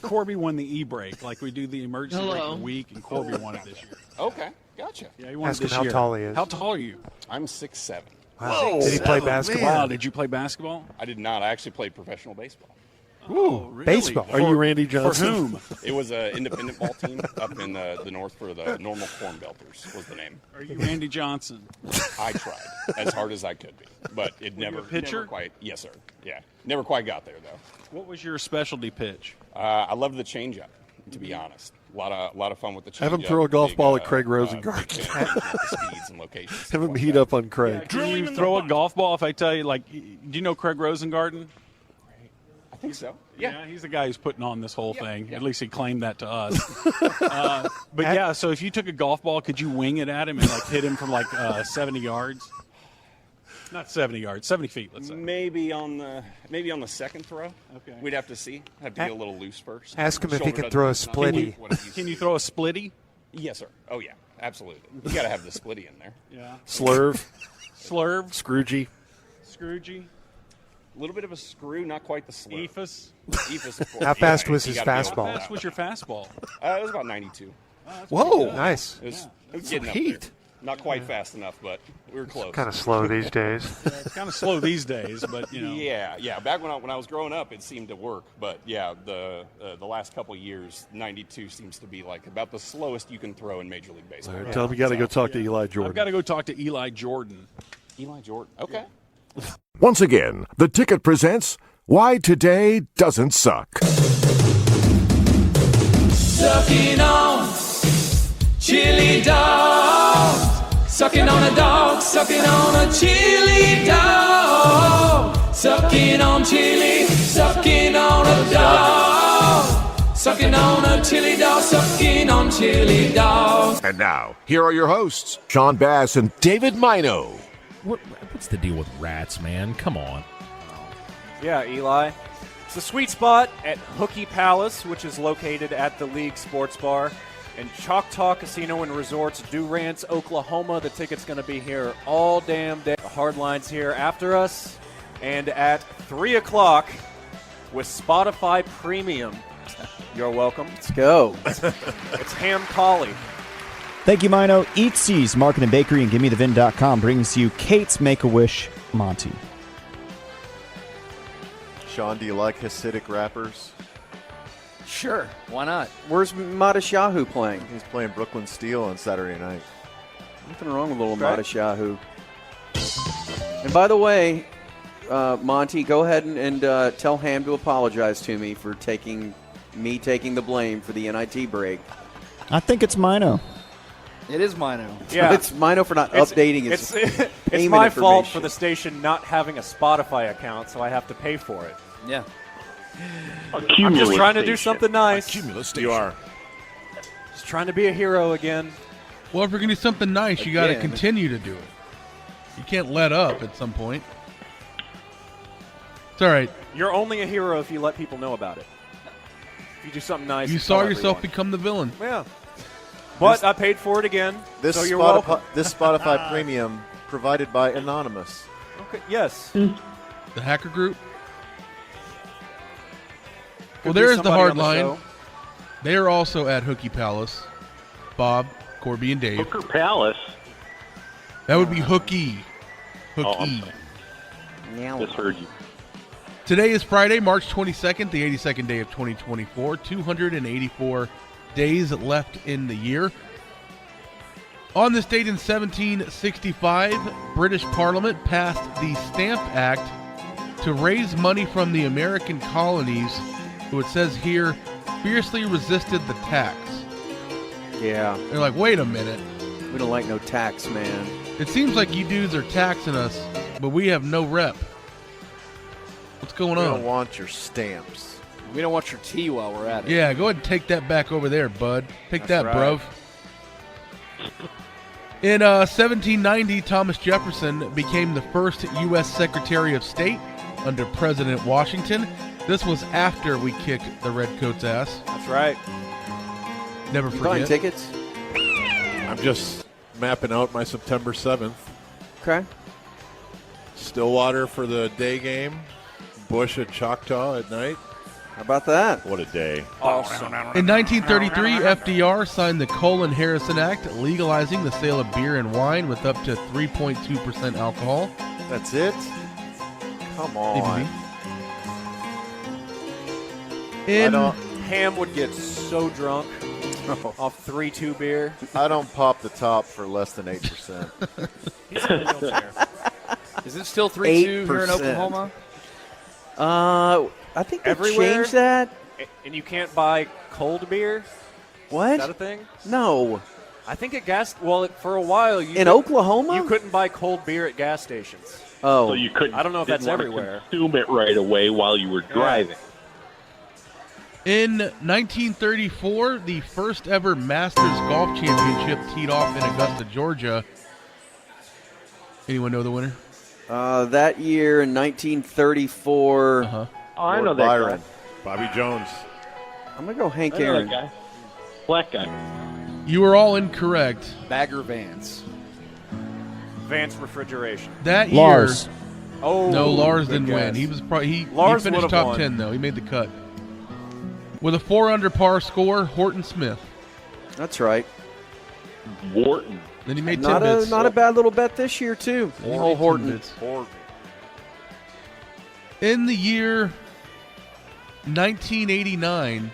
Corby won the e-brake, like we do the emergency brake week, and Corby won it this year. Okay, gotcha. Yeah, he won Ask it this him how year. tall he is. How tall are you? I'm 6'7". Wow. Did he play basketball? Wow, did you play basketball? I did not. I actually played professional baseball. Oh, really? Baseball. Are you Randy Johnson? For whom? It was an independent ball team up in the north for the Normal Corn Belters was the name. Are you Randy Johnson? I tried as hard as I could be, but it Were you never, a pitcher? never quite. Yes, sir. Yeah, never quite got there though. What was your specialty pitch? I loved the changeup, to be honest. A lot of fun with the change. Have him throw a golf ball at Craig Rosengard. Speeds and locations. Have him heat up on Craig. Can you throw a golf ball if I tell you, like, do you know Craig Rosengarten? I think so. Yeah, he's the guy who's putting on this whole thing. At least he claimed that to us. But yeah, so if you took a golf ball, could you wing it at him and like hit him from like 70 yards? Not 70 yards, 70 feet, let's say. Maybe on the second throw. Okay. We'd have to see. Have to get a little loose first. Ask him if he Shoulder can doesn't- throw a it's not splitty. Can you throw a splitty? Yes, sir. Oh yeah, absolutely. You got to have the splitty in there. Yeah. Slurve. Scroogey. Scroogey. A little bit of a screw, not quite the slurve. Ephus. Ephus, of course. How fast Yeah, was you his gotta be able to fastball? do How fast was your fastball? It was about 92. Whoa. Nice. It was Some getting up heat. there. Not quite fast enough, but we were close. Kind of slow these days. It's kind of slow these days, but you know. Yeah. Back when I was growing up, it seemed to work. But yeah, the last couple of years, 92 seems to be like about the slowest you can throw in Major League Baseball. All right, tell him you got to go talk to Eli Jordan. I've got to go talk to Eli Jordan. Eli Jordan. Okay. Once again, The Ticket presents Why Today Doesn't Suck. Sucking on chili dogs. Sucking on a dog. Sucking on a chili dog. Sucking on chili. Sucking on a dog. Sucking on a chili dog. Sucking on chili dog. And now, here are your hosts, Sean Bass and David Mino. What's the deal with rats, man? Come on. Yeah, Eli. It's the sweet spot at Hooky Palace, which is located at the League Sports Bar in Choctaw Casino and Resorts, Durant, Oklahoma. The ticket's going to be here all damn day. The hard line's here after us. And at 3 o'clock with Spotify Premium. You're welcome. Let's go. It's Ham Collie. Thank you, Mino. Eat C's Market and Bakery and GimmeTheVin.com brings you Kate's Make-A-Wish Monty. Sean, do you like Hasidic rappers? Sure. Why not? Where's Matisyahu playing? He's playing Brooklyn Steel on Saturday night. Nothing wrong with little Right. Matisyahu. And by the way, Monty, go ahead and tell Ham to apologize to me for taking the blame for the NIT break. I think it's Mino. It is Mino. Yeah. It's Mino for not updating his It's payment my fault information. for the station not having a Spotify account, so I have to pay for it. Yeah. I'm just trying to do something nice. You are. Just trying to be a hero again. Well, if you're going to do something nice, you got to Again. continue to do it. You can't let up at some point. It's all right. You're only a hero if you let people know about it. If you do something nice, You tell saw yourself everyone. become the villain. Yeah. But I paid for it again. This so you're Spotify, welcome. this Spotify Premium provided by Anonymous. Okay. Yes. The hacker group. Could Well, be there's the somebody hard on the line. show. They are also at Hooky Palace. Bob, Corby, and Dave. Hooker Palace. That would be Hooky. Oh, Hooky. I'm Just heard you. Today is Friday, March 22nd, the 82nd day of 2024. 284 days left in the year. On this date in 1765, British Parliament passed the Stamp Act to raise money from the American colonies, who it says here fiercely resisted the tax. Yeah. They're like, wait a minute. We don't like no tax, man. It seems like you dudes are taxing us, but we have no rep. What's going We on? don't want your stamps. We don't want your tea while we're at it. Yeah, go ahead and take that back over there, bud. Take That's that, right. bruv. In 1790, Thomas Jefferson became the first U.S. Secretary of State under President Washington. This was after we kicked the Redcoats' ass. That's right. Never You buying forget. tickets? I'm just mapping out my September 7th. Okay. Stillwater for the day game. Bush at Choctaw at night. How about that? What a day. Awesome. In 1933, FDR signed the Colin-Harrison Act, legalizing the sale of beer and wine with up to 3.2% alcohol. That's it? Come on. In Ham would get so drunk off 3-2 beer. I don't pop the top for less than 8%. He's in a wheelchair. Is it still 3-2 here in 8%. Oklahoma? I think they Everywhere? changed that. And you can't buy cold beer? What? Is that a thing? No. I think at for a while in Oklahoma you couldn't buy cold beer at gas stations. Oh, So you couldn't. I don't know if that's didn't wanna everywhere. Consume it right away while you were driving. In 1934, the first ever Masters Golf Championship teed off in Augusta, Georgia. Anyone know the winner? That year in 1934. Oh, I know that Byron. guy. Bobby Jones. I'm gonna go Hank I know Aaron. that guy. Black guy. You are all incorrect. Bagger Vance. Vance Refrigeration. That Lars. year. Oh, No, Lars good didn't win. guess. He was he Lars finished would've top won. 10 though. He made the cut. With a 4 under par score, Horton Smith. That's right. Wharton. Then he made Not tidbits. a bad little bet this year too. Then he Oh, made Horton. tidbits. In the year 1989,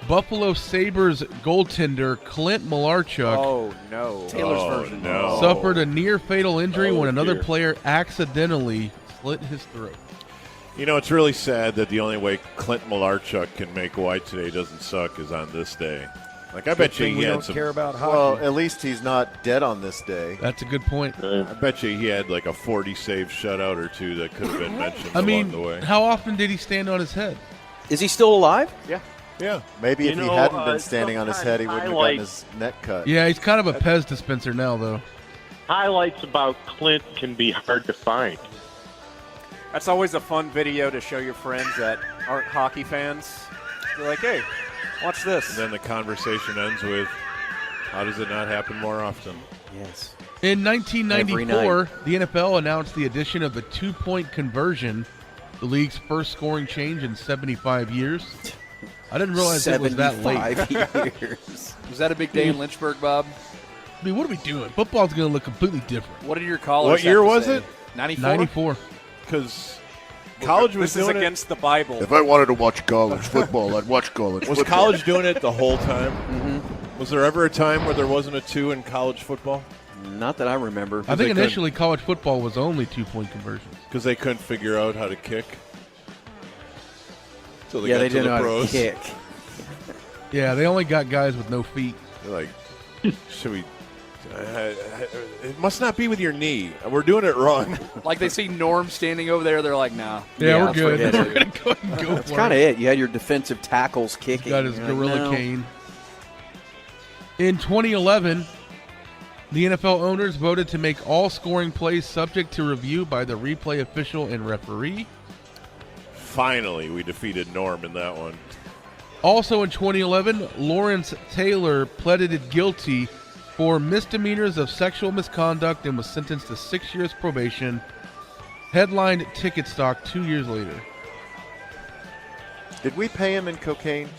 Buffalo Sabres goaltender Clint Malarchuk Oh no. Taylor's version. No. suffered a near-fatal injury Oh, when another dear. player accidentally slit his throat. You know, it's really sad that the only way Clint Malarchuk can make Wide Today Doesn't Suck is on this day. Like, I bet you Thing he we had don't some. care about hockey. Well, at least he's not dead on this day. That's a good point. I bet you he had like a 40 save shutout or two that could have been mentioned I along mean, the way. how often did he stand on his head? Is he still alive? Yeah. Yeah. Maybe You if he know, hadn't been standing on his head, he sometimes wouldn't have gotten highlights- his neck cut. Yeah, he's kind of a Pez dispenser now, though. Highlights about Clint can be hard to find. That's always a fun video to show your friends that aren't hockey fans. You're like, hey, watch this. And then the conversation ends with, how does it not happen more often? Yes. In Every 1994, the NFL announced the addition of the two-point conversion, the league's first scoring change in 75 years. I didn't realize it was that late. 75 years. Was that a big day in Lynchburg, Bob? I mean, what are we doing? Football's going to look completely different. What did your callers What year have to was say? it? 94? 94. Because college was This is doing it. against the Bible. If I wanted to watch college football, I'd watch college Was football. college doing it the whole time? Mm-hmm. Was there ever a time where there wasn't a 2 in college football? Not that I remember. I they think couldn't- initially college football was only two-point conversions. Because they couldn't figure out how to kick. So they Yeah, got they to didn't the know how to pros. kick. Yeah, they only got guys with no feet. They're like, should we? It must not be with your knee. We're doing it wrong. Like they see Norm standing over there, they're like, nah. Yeah, we're good. forget We're it. going to go ahead and go That's for kind of it. it. You had your defensive tackles kicking. Got his You're like, gorilla no. cane. In 2011, the NFL owners voted to make all scoring plays subject to review by the replay official and referee. Finally, we defeated Norm in that one. Also in 2011, Lawrence Taylor pleaded guilty for misdemeanors of sexual misconduct and was sentenced to 6 years probation. Headlined Ticket Stock 2 years later. Did we pay him in cocaine?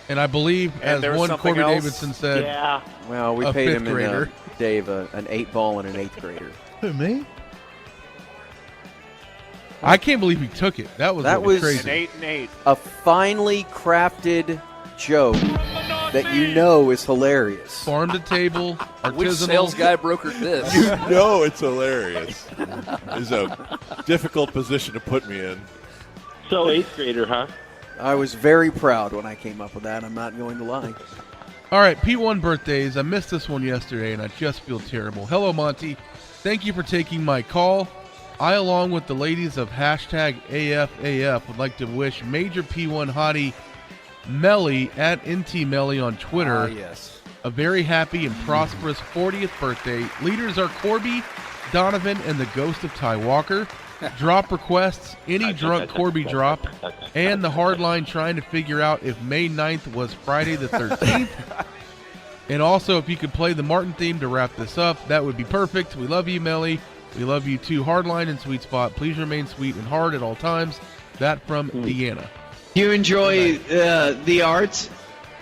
And I believe, And as there's one something Corby else? Davidson said, Yeah. Well, we A paid fifth him in grader. Dave an 8-ball and an 8th grader. Who, me? I can't believe he took it. That was That was crazy. An 8 and 8. a finely crafted joke that you know is hilarious. Farm to table, artisanal. Which sales guy brokered this? You know it's hilarious. It's a difficult position to put me in. So 8th grader, huh? I was very proud when I came up with that. I'm not going to lie. All right, P1 birthdays. I missed this one yesterday, and I just feel terrible. Hello, Monty. Thank you for taking my call. I, along with the ladies of hashtag AFAF, would like to wish Major P1 hottie Melly at NT Melly on Twitter Yes. a very happy and prosperous 40th birthday. Leaders are Corby, Donovan, and the ghost of Ty Walker. Drop requests, any drunk Corby drop, and the hard line trying to figure out if May 9th was Friday the 13th. And also, if you could play the Martin theme to wrap this up, that would be perfect. We love you, Melly. We love you too. Hardline and Sweet Spot. Please remain sweet and hard at all times. That from Deanna. You enjoy the arts?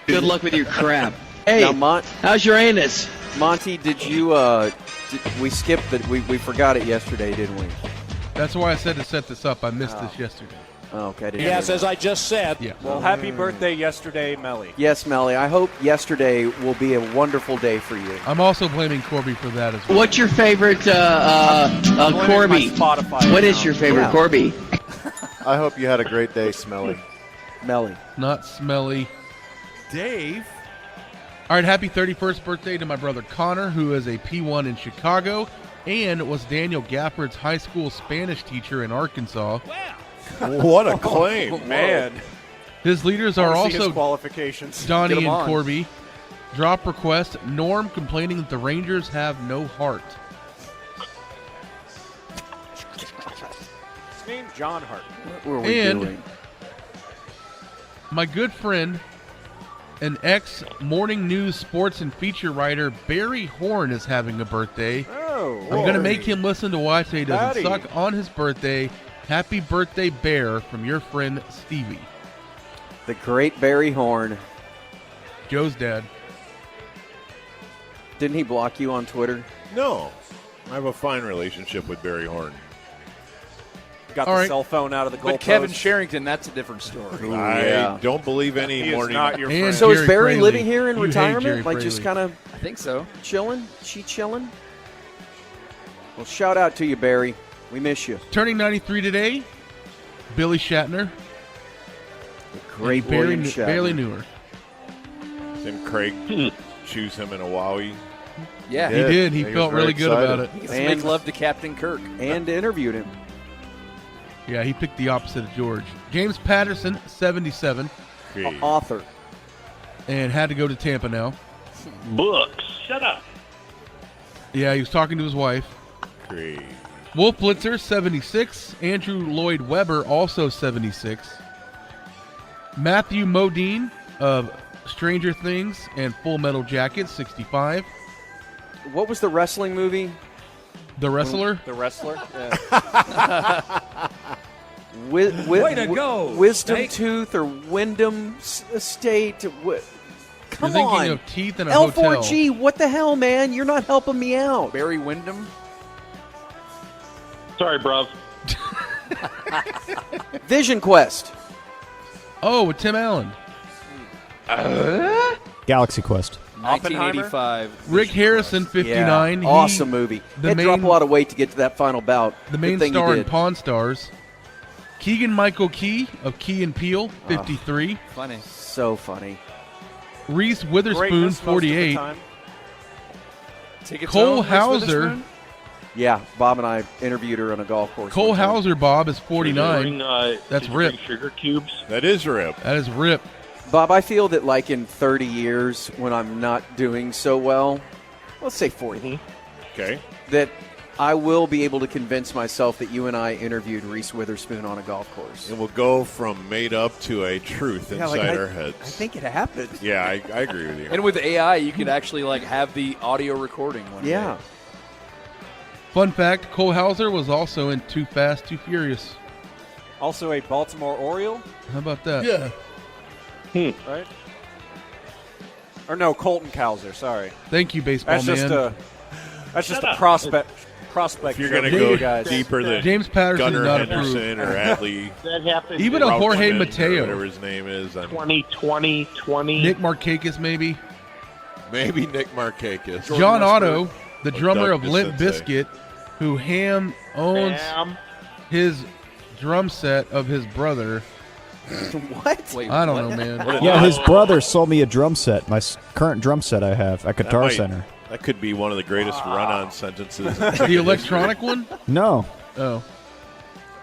Good luck with your crap. Hey, Now, how's your anus? Monty, did you? We skipped it. We forgot it yesterday, didn't we? That's why I said to set this up. I missed this yesterday. Oh, okay. I didn't Yes, hear as I just said. Yeah. Well, happy birthday yesterday, Melly. Yes, Melly. I hope yesterday will be a wonderful day for you. I'm also blaming Corby for that as well. What's your favorite Corby? Spotify What is account. your favorite Yeah. Corby? I hope you had a great day, Smelly. Melly. Not smelly. Dave. All right, happy 31st birthday to my brother Connor, who is a P1 in Chicago and was Daniel Gafford's high school Spanish teacher in Arkansas. What a claim, man. His leaders are I wanna see his also qualifications. Donnie Get 'em and on. Corby. Drop request, Norm complaining that the Rangers have no heart. His name John Hart. What were we And doing? my good friend, an ex-Morning News sports and feature writer, Barry Horn, is having a birthday. Oh, I'm going to make him listen to why today doesn't Howdy. suck on his birthday. Happy birthday, Bear, from your friend Stevie. The great Barry Horn. Joe's dad. Didn't he block you on Twitter? No. I have a fine relationship with Barry Horn. Got All the right. cell phone out of the goalpost. But Kevin Sherrington, that's a different story. I don't believe any He is morning. not your And friend. So is Jerry Barry Fraley. living here in You hate retirement? Jerry Like just Fraley. kind of I think so. chilling? She chilling? Well, shout out to you, Barry. We miss you. Turning 93 today, Billy Shatner. Great And Barely, William Shatner. barely knew her. Didn't Craig choose him in a Wowie? Yeah. He did. He was felt very really good about it. excited. He gets to make love to Captain Kirk. And interviewed him. Yeah, he picked the opposite of George. James Patterson, 77, Okay. Author. and had to go to Tampa now. Books. Shut up. Yeah, he was talking to his wife. Great. Wolf Blitzer, 76. Andrew Lloyd Webber, also 76. Matthew Modine of Stranger Things and Full Metal Jacket, 65. What was the wrestling movie? The Wrestler, The wrestler? Yeah. Way to go, Wisdom Snake. Tooth or Wyndham Estate. Come You're thinking on. of Teeth in a Hotel. L4G, what the hell, man? You're not helping me out. Barry Windham. Sorry, bruv. Vision Quest. Oh, with Tim Allen. Galaxy Quest. 1985. Rick Harrison, 59. Yeah, awesome movie. the Had to drop main- a lot of weight to get to that final bout. The Good main thing star you in did. Pawn Stars. Keegan Michael Key of Key and Peele, 53. Funny. So funny. Reese Witherspoon, Greatness most of the 48. time. Tickets Cole home, Reese Hauser. Witherspoon? Yeah, Bob and I interviewed her on a golf course. Cole one time. Hauser, Bob, is 49. Did you bring, That's did you Rip. bring sugar cubes. That is Rip. That is Rip. Bob, I feel that like in 30 years when I'm not doing so well, let's say 40, Okay. that I will be able to convince myself that you and I interviewed Reese Witherspoon on a golf course. And we'll go from made up to a truth Yeah, inside like, our heads. I think it happened. Yeah, I agree with you. And with AI, you could actually like have the audio recording one Yeah. day. Fun fact, Cole Hauser was also in Too Fast, Too Furious. Also a Baltimore Oriole, How about that? Yeah. right? Or no, Colton Cowser. Sorry. Thank you, baseball That's man. just a prospect. If you're joke going to for go you guys. deeper than James Patterson Gunnar not Henderson approved. or Adley, That happened. Even a Jorge Rauchman, or Mateo. whatever his name is. 2020. Nick Markakis, maybe. Maybe Nick Markakis. John Otto, the Or drummer Doug of Limp DeCinces. Bizkit, who Ham owns Bam. his drum set of his brother. What? Wait, I don't what? know, man. Yeah, his brother sold me a drum set, my current drum set I have at Guitar might- Center. That could be one of the greatest run-on sentences. The electronic one? No. Oh.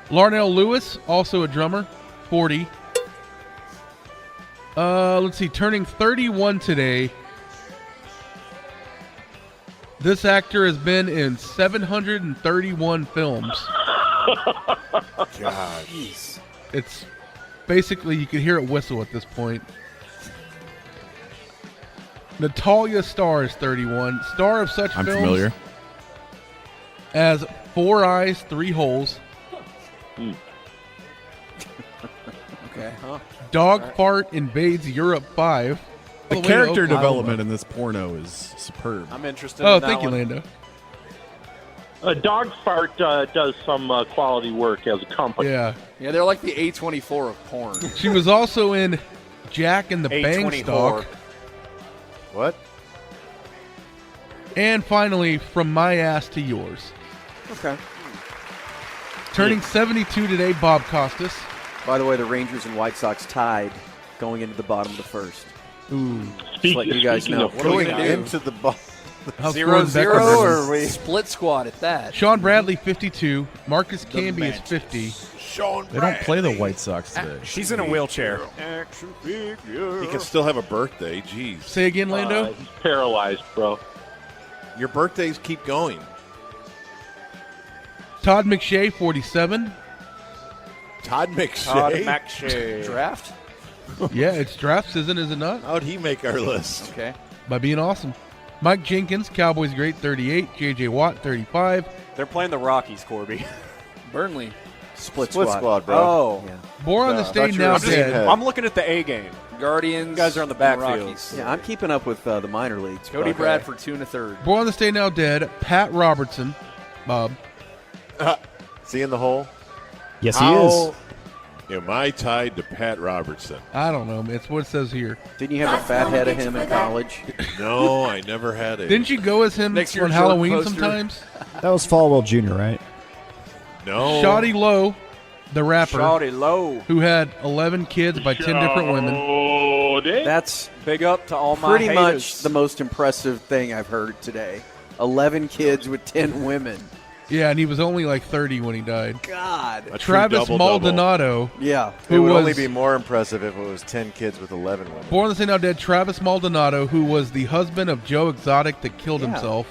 Larnell Lewis, also a drummer, 40. Let's see, turning 31 today. This actor has been in 731 films. Gosh. It's basically, you can hear it whistle at this point. Natalia Starr is 31. Star of such I'm films familiar. as Four Eyes, Three Holes, Okay. Huh? Dog Fart Invades Europe 5. The All way to character Oklahoma. development in this porno is superb. I'm interested Oh, in that thank you, one. Lando. Dog Fart does some quality work as a company. Yeah. Yeah, they're like the A24 of porn. She was also in Jack and the A24. Bangstalk. What? And finally, From My Ass to Yours. Okay. Turning 72 today, Bob Costas. By the way, the Rangers and White Sox tied going into the bottom of the first. Just let you guys know. What are we going into the ball? 0-0 or are we split squad at that? Sean Bradley, 52. Marcus Camby is 50. They don't play the White Sox today. She's in a wheelchair. Action figure. He can still have a birthday. Jeez. Say again, Lando? He's paralyzed, bro. Your birthdays keep going. Todd McShay, 47. Todd McShay. Todd McShay. Draft? Yeah, it's draft season, is it not? How'd he make our list? Okay. By being awesome. Mike Jenkins, Cowboys great, 38. J.J. Watt, 35. They're playing the Rockies, Corby. Burnley. Split squad, bro. Oh. Yeah. Born on the state now dead. I'm looking at the A game. Guardians. You guys are on the and backfield. Rockies. Yeah, I'm keeping up with the minor leagues. Cody Okay. Bradford, 2 1/3. Born on the state now dead. Pat Robertson. Bob. Is he in the hole? Yes, he is. Am I tied to Pat Robertson? I don't know. It's what it says here. Didn't you have a fat head of him in college? No, I never had it. Didn't you go as him Next year's on Halloween Jordan poster. sometimes? That was Falwell Jr., right? No. Shawty Lowe, the rapper, Shawty Lowe. who had 11 kids by 10 different women. That's Big up to all my pretty haters. much the most impressive thing I've heard today. 11 kids with 10 women. Yeah, and he was only like 30 when he died. God. A true Travis double-double. Maldonado. Yeah. It Who would was only be more impressive if it was 10 kids with 11 women. born on the state now dead. Travis Maldonado, who was the husband of Joe Exotic that killed Yeah. himself.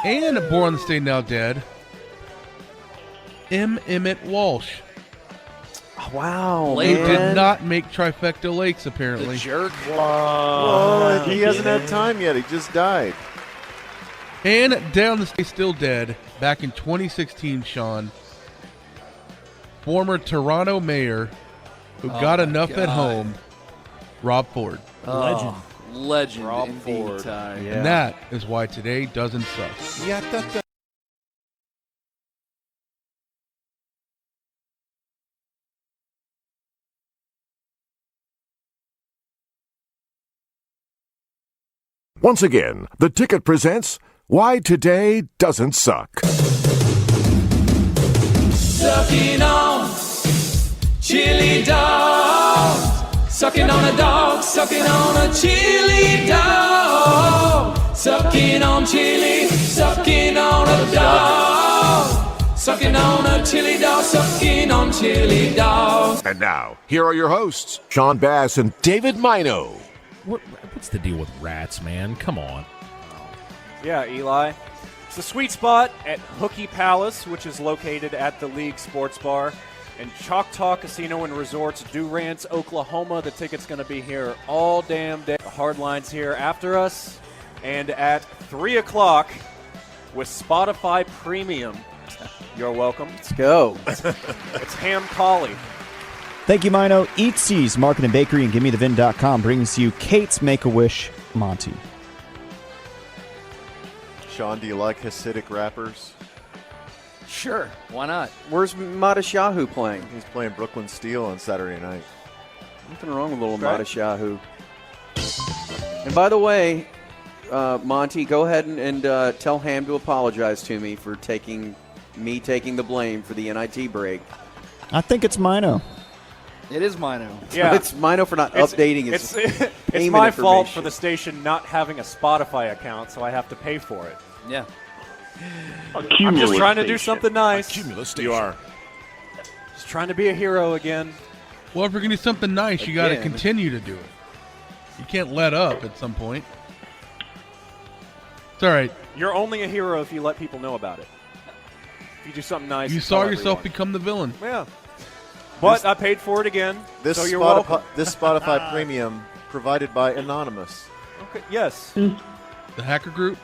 And born on the state now dead. M. Emmett Walsh. Wow, Who man. did not make Trifecta Lakes, apparently. The jerk. Oh, he hasn't had time yet. He just died. And down the state, still dead, back in 2016, Sean. Former Toronto mayor who got my enough at God. home, Rob Ford. Legend. Legend. Rob indeed, Ford. Ty. Yeah. And that is why today doesn't suck. Once again, the ticket presents Why Today Doesn't Suck. Sucking on chili dogs. Sucking on a dog. Sucking on a chili dog. Sucking on chili. Sucking on a dog. Sucking on a chili dog. Sucking on chili dog. And now, here are your hosts, Sean Bass and David Mino. What's the deal with rats, man? Come on. Yeah, Eli. It's the sweet spot at Hooky Palace, which is located at the League Sports Bar and Choctaw Casino and Resorts, Durant, Oklahoma. The ticket's going to be here all damn day. The hard line's here after us. And at 3 o'clock with Spotify Premium. You're welcome. Let's go. It's Ham Collie. Thank you, Mino. Eatsy's Market and Bakery and GimmeTheVin.com brings you Kate's Make-A-Wish Monty. Sean, do you like Hasidic rappers? Sure. Why not? Where's Madashahu playing? He's playing Brooklyn Steel on Saturday night. Nothing wrong with little Right. Madashahu. And by the way, Monty, go ahead and tell Ham to apologize to me for taking the blame for the NIT break. I think it's Mino. It is Mino. Yeah. It's Mino for not updating his It's payment my fault information. for the station not having a Spotify account, so I have to pay for it. Yeah. I'm just trying to do something nice. You are. Just trying to be a hero again. Well, if you're going to do something nice, you got to Again. continue to do it. You can't let up at some point. It's all right. You're only a hero if you let people know about it. If you do something nice, You tell saw yourself everyone. become the villain. Yeah. But I paid for it again, This so you're welcome. This Spotify Premium provided by Anonymous. Okay, yes. The hacker group.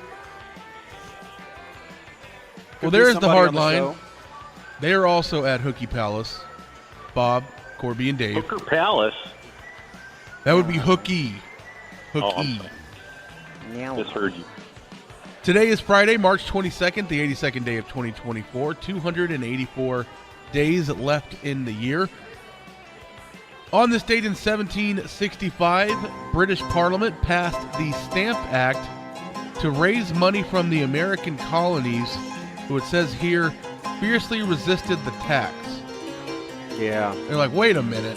Could Well, be there is the somebody hard on the line. show. They are also at Hooky Palace. Bob, Corby, and Dave. Hooker Palace. That would be Hooky. Hooky. Just heard you. Today is Friday, March 22nd, the 82nd day of 2024. 284 days left in the year. On this date in 1765, British Parliament passed the Stamp Act to raise money from the American colonies, who it says here fiercely resisted the tax. Yeah. They're like, wait a minute.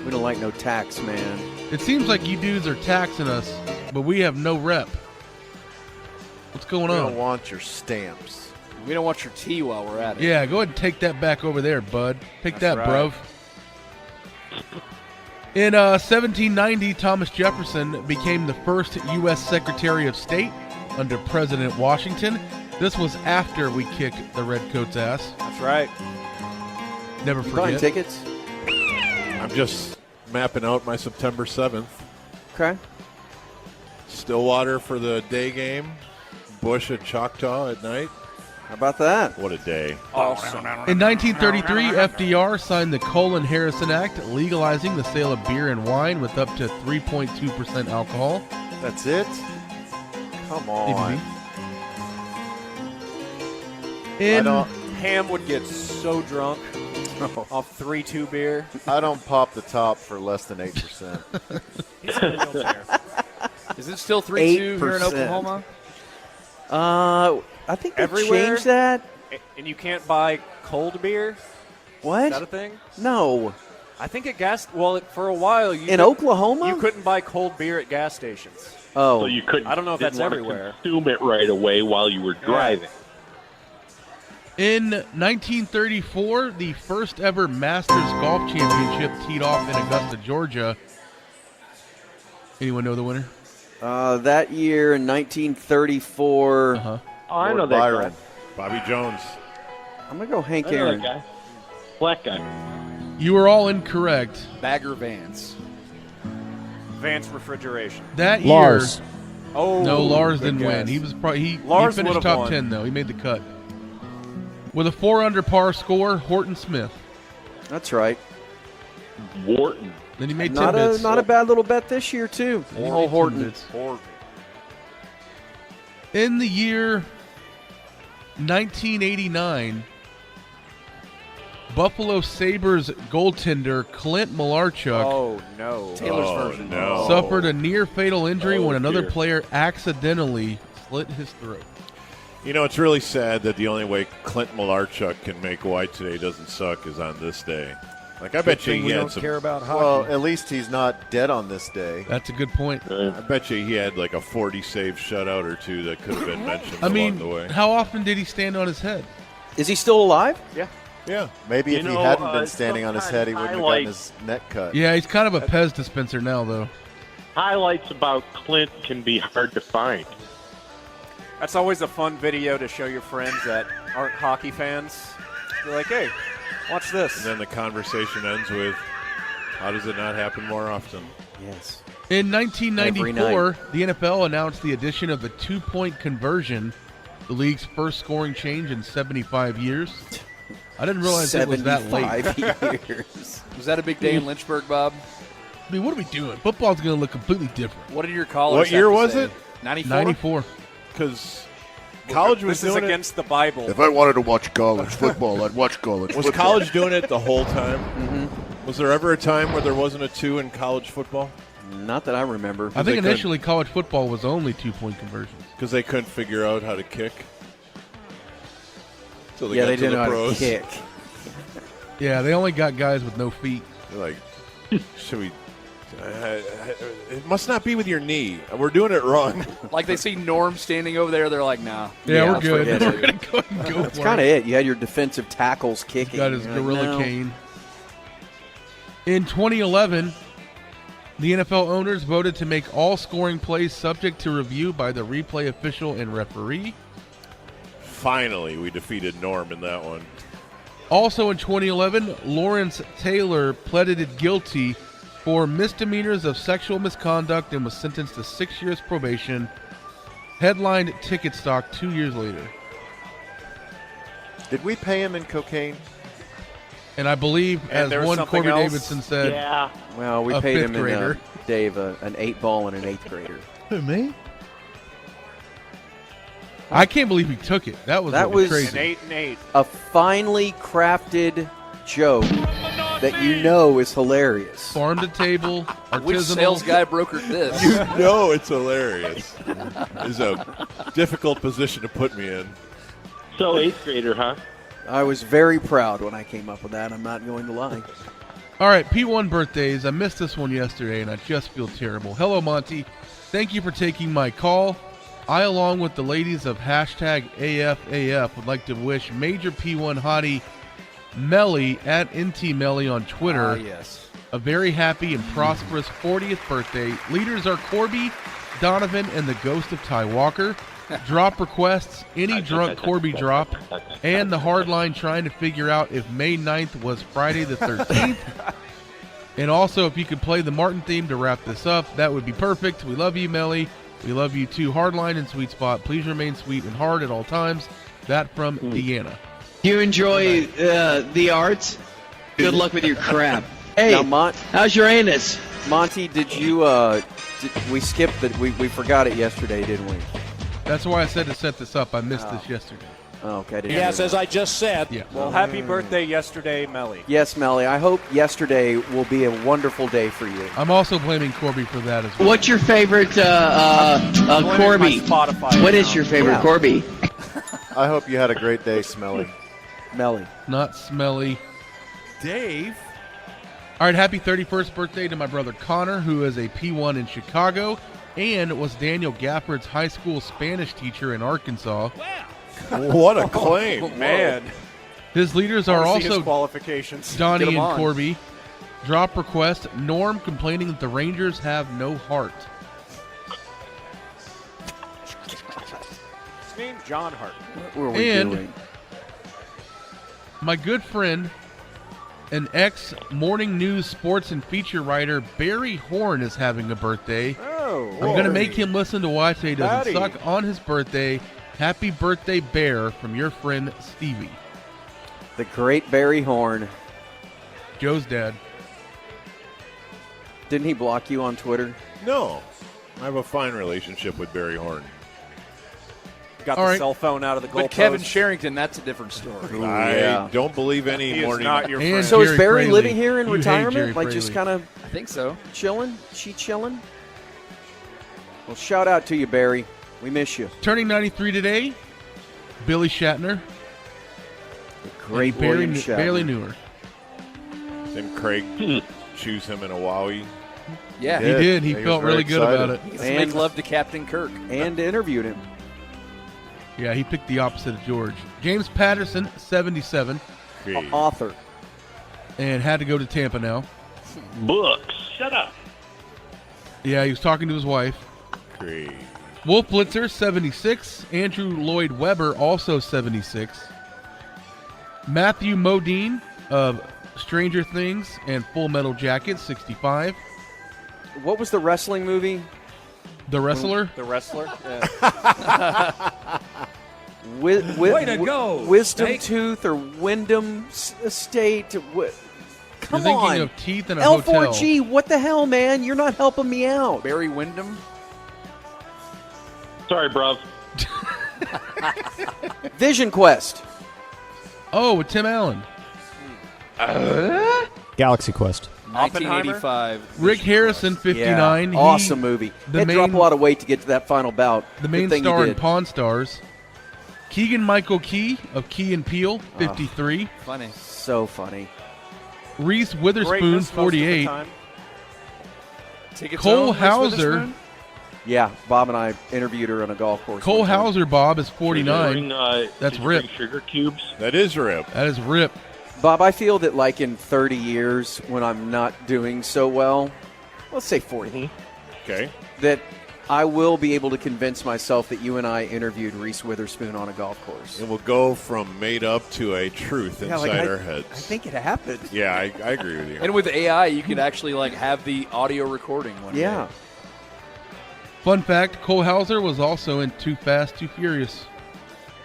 We don't like no tax, man. It seems like you dudes are taxing us, but we have no rep. What's going We on? don't want your stamps. We don't want your tea while we're at it. Yeah, go ahead and take that back over there, bud. Take That's that, right. bruv. In 1790, Thomas Jefferson became the first U.S. Secretary of State under President Washington. This was after we kicked the Redcoats' ass. That's right. Never You buying forget. tickets? I'm just mapping out my September 7th. Okay. Stillwater for the day game. Bush at Choctaw at night. How about that? What a day. Awesome. In 1933, FDR signed the Colin-Harrison Act, legalizing the sale of beer and wine with up to 3.2% alcohol. That's it? Come on. In Ham would get so drunk off 3-2 beer. I don't pop the top for less than 8%. Is it still 3-2 here in 8%. Oklahoma? I think they Everywhere? changed that. And you can't buy cold beer? What? Is that a thing? No. I think at for a while you In Oklahoma? you couldn't buy cold beer at gas stations. Oh. So you couldn't. I don't know if that's didn't wanna everywhere. Consume it right away while you were driving. In 1934, the first ever Masters Golf Championship teed off in Augusta, Georgia. Anyone know the winner? That year in 1934. Uh-huh. Oh, I know Lord that Byron. guy. Bobby Jones. I'm going to go Hank I know Aaron. that guy. Black guy. You are all incorrect. Bagger Vance. Vance Refrigeration. That year, Lars. Oh, no, Lars good didn't win. guess. He was probably he Lars finished would've top won. 10 though. He made the cut with a 4 under par score. Horton Smith. That's right. Wharton. Then he made Not tidbits. a not a bad little bet this year too. Then he Oh, made Horton. tidbits. In the year 1989, Buffalo Sabres goaltender Clint Malarchuk Oh no. Taylor's Oh, version. no. suffered a near fatal injury Oh, when another dear. player accidentally slit his throat. You know, it's really sad that the only way Clint Malarchuk can make White Today doesn't suck is on this day. Like, I bet you he had some. about Well, at least he's not dead on this day. That's a good point. I bet you he had like a 40 save shutout or two that could have been mentioned I mean, along the way. how often did he stand on his head? Is he still alive? Yeah. Yeah. Maybe You if he know, hadn't been standing on his sometimes head, he wouldn't have gotten highlights- his neck cut. Yeah, he's kind of a Pez dispenser now, though. Highlights about Clint can be hard to find. That's always a fun video to show your friends that aren't hockey fans. You're like, hey, watch this. And then the conversation ends with, how does it not happen more often? Yes. In Every 1994, the NFL announced the addition of the 2-point conversion, the league's first scoring change in 75 years. I didn't realize it was that late. 75 years. Was that a big day in Lynchburg, Bob? I mean, what are we doing? Football's going to look completely different. What did your callers What have year to was say? it? 94? 94. Because college was This is doing it. against the Bible. If I wanted to watch college football, I'd watch college Was football. college doing it the whole time? Mm-hmm. Was there ever a time where there wasn't a 2 in college football? Not that I remember. I think initially college football was only 2-point conversions. Because they couldn't figure out how to kick. So Yeah, got they to didn't the know how to pros. kick. Yeah, they only got guys with no feet. They're like, should we? It must not be with your knee. We're doing it wrong. Like they see Norm standing over there, they're like, nah. Yeah, we're let's good. forget We're it. going to go and go That's for kind it. of it. You had your defensive tackles kicking. Got his You're like, gorilla no. cane. In 2011, the NFL owners voted to make all scoring plays subject to review by the replay official and referee. Finally, we defeated Norm in that one. Also in 2011, Lawrence Taylor pleaded guilty for misdemeanors of sexual misconduct and was sentenced to 6 years probation. Headlined Ticket Stock 2 years later. Did we pay him in cocaine? And I believe, And there as was one something Corby else? Davidson said, Yeah. Well, we A paid fifth him in grader. Dave an 8-ball and an 8th grader. Who, me? I can't believe he took it. That was That was crazy. An 8 and 8. A finely crafted joke that you know is hilarious. Farm to table, Which artisanal. sales guy brokered this? You know it's hilarious. It's a difficult position to put me in. So 8th grader, huh? I was very proud when I came up with that. I'm not going to lie. All All right, P1 birthdays. I missed this one yesterday, and I just feel terrible. Hello, Monty. Thank you for taking my call. I, along with the ladies of hashtag AFAF, would like to wish Major P1 hottie Melly at NT Melly on Twitter yes. a very happy and prosperous 40th birthday. Leaders are Corby, Donovan, and the ghost of Ty Walker. Drop requests, any drunk Corby drop, and the hard line trying to figure out if May 9th was Friday the 13th. And also, if you could play the Martin theme to wrap this up, that would be perfect. We love you, Melly. We love you too. Hardline and Sweet Spot. Please remain sweet and hard at all times. That from Deanna. You enjoy the arts? Good luck with your crap. Hey, Now, how's your anus? Monty, did you? We skipped that. We forgot it yesterday, didn't we? That's why I said to set this up. I missed this yesterday. Oh, okay. Yes, as I just said. Yeah. Well, happy birthday yesterday, Melly. Yes, Melly. I hope yesterday will be a wonderful day for you. I'm also blaming Corby for that as well. What's your favorite Corby? What is your favorite Corby? I hope you had a great day, Smelly. Melly. Not smelly. Dave. All right, happy 31st birthday to my brother Connor, who is a P1 in Chicago and was Daniel Gafford's high school Spanish teacher in Arkansas. Wow. What a claim. Man. His leaders are Wanna see his also qualifications. Get Donnie 'em and on. Corby. Drop request, Norm complaining that the Rangers have no heart. His name John Hart. What are we And doing? my good friend, an ex-Morning News sports and feature writer, Barry Horn, is having a birthday. Oh, I'm going to make him listen to why today doesn't Daddy. suck on his birthday. Happy birthday, Bear, from your friend Stevie. The great Barry Horn. Joe's dad. Didn't he block you on Twitter? No. I have a fine relationship with Barry Horn. Got All the right. cell phone out of the goalpost. But Kevin Sherrington, that's a different story. I don't believe any He is morning. not your And friend. So is Jerry Barry Fraley. living here in You hate retirement? Jerry Like just Fraley. kind of I think so. chilling? She chilling? Well, shout out to you, Barry. We miss you. Turning 93 today, Billy Shatner. Great And Barry, William Shatner. Barely newer. Didn't Craig choose him in a Wowie? Yeah. He did. He Yeah, he was felt very really good about it. excited. He used to make love to Captain Kirk. And interviewed him. Yeah, he picked the opposite of George. James Patterson, 77, Okay. Author. and had to go to Tampa now. Books. Shut up. Yeah, he was talking to his wife. Great. Wolf Blitzer, 76. Andrew Lloyd Webber, also 76. Matthew Modine of Stranger Things and Full Metal Jacket, 65. What was the wrestling movie? The Wrestler, The wrestler? Yeah. Way to go, Wisdom Snake. Tooth or Wyndham Estate. Come you're thinking on. of Teeth in a Hotel. L4G, what the hell, man? You're not helping me out. Barry Windham. Sorry, bruv. Vision Quest. Oh, with Tim Allen. Galaxy Quest. 1985. Rick Harrison, 59. Yeah, awesome movie. the Had to drop a main- lot of weight to get to that final bout. The Good main thing star you in did. Pawn Stars. Keegan-Michael Key of Key and Peele, 53. Funny. So funny. Reese Witherspoon, Greatness most of the 48. time. Tickets Cole owned, Reese Hauser. Witherspoon? Yeah, Bob and I interviewed her on a golf course. Cole one time. Hauser, Bob, is 49. That's Did you Rip. bring sugar cubes. That is Rip. That is Rip. Bob, I feel that like in 30 years when I'm not doing so well, let's say 40, Okay. that I will be able to convince myself that you and I interviewed Reese Witherspoon on a golf course. It will go from made up to a truth Yeah, inside like our I heads. think it happened. Yeah, I agree with you. And with AI, you could actually like have the audio recording one Yeah. day. Fun fact, Cole Hauser was also in Too Fast, Too Furious.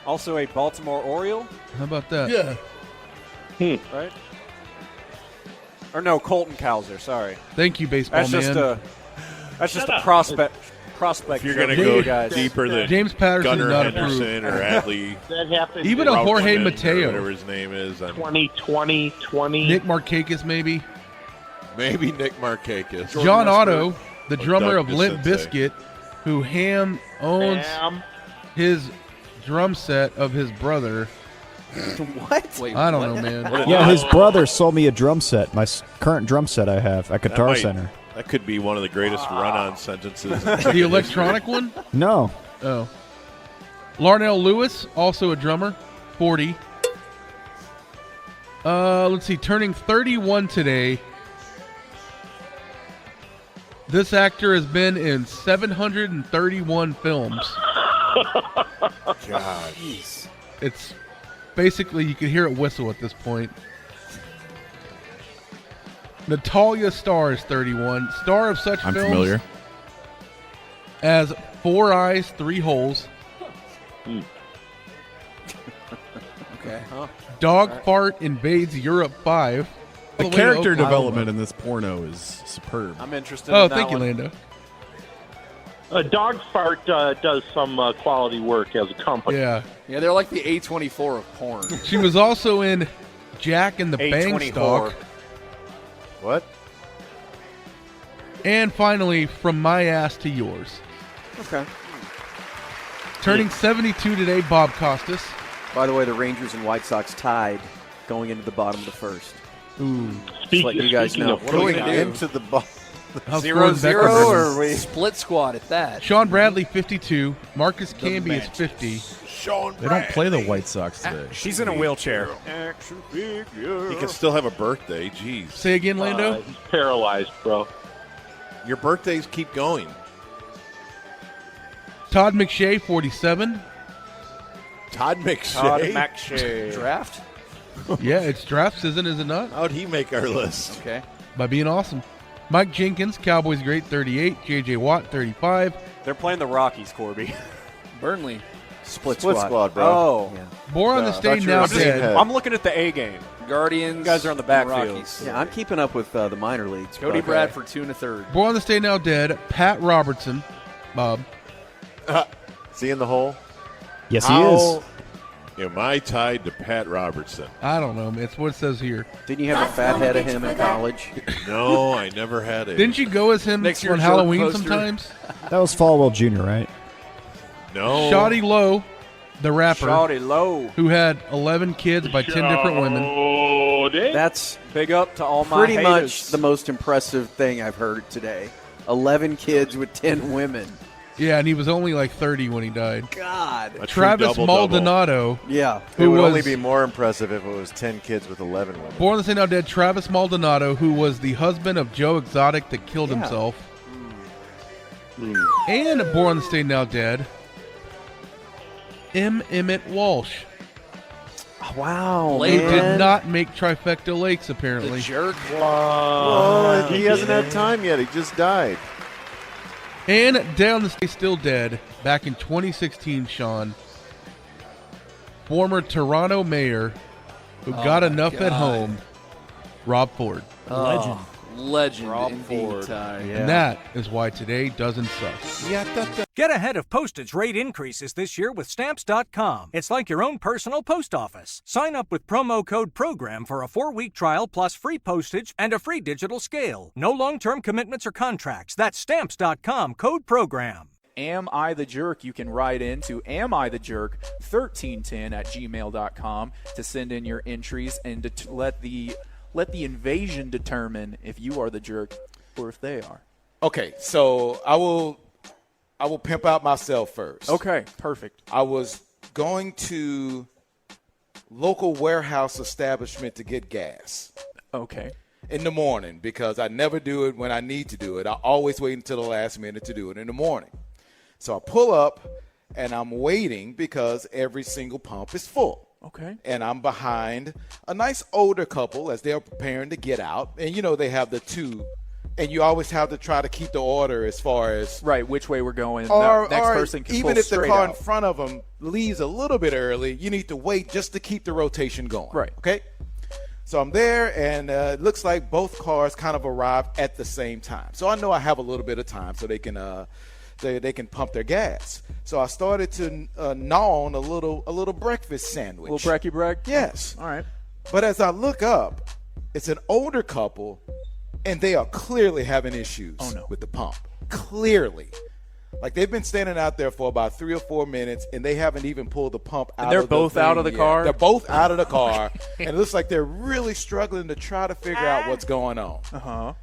Also a Baltimore Oriole, How about that? Yeah. right? Or no, Colton Cowser. Sorry. Thank you, baseball That's man. just a prospect. Prospect. If you're going to joke go for you guys. deeper than James Patterson Gunnar is not Henderson or Adley, That happened. Even in a Jorge Rauchman, or Mateo. whatever his name is, 2020. Nick Markakis, maybe. maybe Nick Markakis. John Otto, the Or drummer Doug of Limp DeSensei. Bizkit, who Ham owns Bam. his drum set of his brother What? Wait, I don't know, man. Yeah, his brother sold me a drum set, my current drum set I have at Guitar might- Center. That could be one of the greatest run-on sentences. The electronic one? No. Oh. Larnell Lewis, also a drummer, 40. Let's see, turning 31 today. This actor has been in 731 films. God. It's basically, you can hear it whistle at this point. Natalia Starr is 31. Star of such I'm films familiar. as Four Eyes, Three Holes, Okay. Huh? Dog Fart Invades Europe 5. The All way to character Oklahoma. development in this porno is superb. I'm interested Oh, in that thank you, one. Lando. Dog Fart does some quality work as a company. Yeah. Yeah, they're like the A24 of porn. She was also in Jack and the A24. Beanstalk. What? And finally, From My Ass to Yours. Okay. Turning 72 today, Bob Costas. By the way, the Rangers and White Sox tied going into the bottom of the first. Ooh. Just let you guys know. What are we going into the bottom? How's 0-0 Becker or doing? we split squad at that? Sean Bradley, 52. Marcus Camby is 50. They don't play the White Sox today. He's in a wheelchair. Action figure. He can still have a birthday. Jeez. Say again, Lando? He's paralyzed, bro. Your birthdays keep going. Todd McShay, 47. Todd McShay. Todd McShay. Draft? Yeah, it's draft season, is it not? How'd he make our list? Okay. By being awesome. Mike Jenkins, Cowboys great, 38. J.J. Watt, 35. They're playing the Rockies, Corby. Burnley. Split squad, bro. Oh. Yeah. Born on the state now I'm, just- dead. I'm looking at the A game. Guardians. You guys are on the backfield. Rockies. Yeah, I'm keeping up with the minor leagues. Cody but- Bradford, 2 1/3. Born on the state now dead. Pat Robertson. Bob. Is he in the hole? Yes, he is. Am I tied to Pat Robertson? I don't know, man. It's what it says here. Didn't you have a fat head of him in college? No, I never had it. Didn't you go as him Next year's on short Halloween poster. sometimes? That was Falwell Jr., right? No. Shoddy Lowe, the rapper, Shawty Low. who had 11 kids by 10 different women. That's Big up to all my pretty haters. much the most impressive thing I've heard today. 11 kids with 10 women. Yeah, and he was only like 30 when he died. God. A true Travis double-double. Maldonado. Yeah. It Who would was only be more impressive if it was 10 kids with 11 women. born on the state now dead. Travis Maldonado, who was the husband of Joe Exotic that killed himself. And born on the state now dead. M. Emmett Walsh, Wow, who man. did not make Trifecta Lakes, apparently. The jerk. Well, he hasn't had time yet. He just died. And down the state, still dead, back in 2016, Sean, former Toronto mayor who got enough at God. home, Rob Ford. Legend. Legend Rob indeed, Ford. Ty. And that is why today doesn't suck. Get ahead of postage rate increases this year with Stamps.com. It's like your own personal post office. Sign up with promo code PROGRAM for a 4-week trial plus free postage and a free digital scale. No long-term commitments or contracts. That's Stamps.com, code PROGRAM. Am I the Jerk? You can write in to amithejerk1310@gmail.com to send in your entries and to let the invasion determine if you are the jerk or if they are. Okay, so I will pimp out myself first. Okay, perfect. I was going to local warehouse establishment to get gas. Okay. In the morning, because I never do it when I need to do it. I always wait until the last minute to do it in the morning. So I pull up and I'm waiting because every single pump is full. Okay. And I'm behind a nice older couple as they're preparing to get out. And, you know, they have the two. And you always have to try to keep the order as far as right, which way we're going. Or, Next or person can even pull if the straight car out. in front of them leaves a little bit early, you need to wait just to keep the rotation going. Right. Okay? So I'm there, and it looks like both cars kind of arrived at the same time. So I know I have a little bit of time so they can they can pump their gas. So I started to gnaw on a little breakfast sandwich. A little brekkie brag? Yes. All right. But as I look up, it's an older couple, and they are clearly having issues with the pump. Clearly. Like, they've been standing out there for about 3 or 4 minutes, and they haven't even pulled the pump out. And they're of the both thing out of the yet. car? They're both out of the car, and it looks like they're really struggling to try to figure out what's going on. Uh-huh.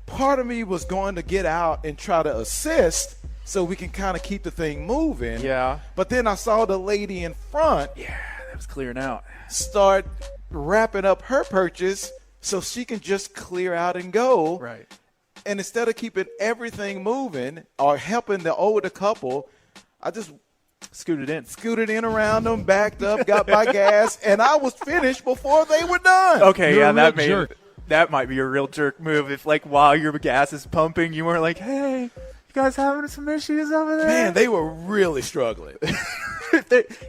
Part of me was going to get out and try to assist so we can kind of keep the thing moving. Yeah. But then I saw the lady in front. Yeah, that was clearing out. Start wrapping up her purchase so she can just clear out and go. Right. And instead of keeping everything moving or helping the older couple, I just scooted in around them, backed up, got my gas, and I was finished before they were done. Okay, yeah, that might be a real jerk move. If, like, while your gas is pumping, you weren't like, hey, you guys having some issues over there? Man, they were really struggling.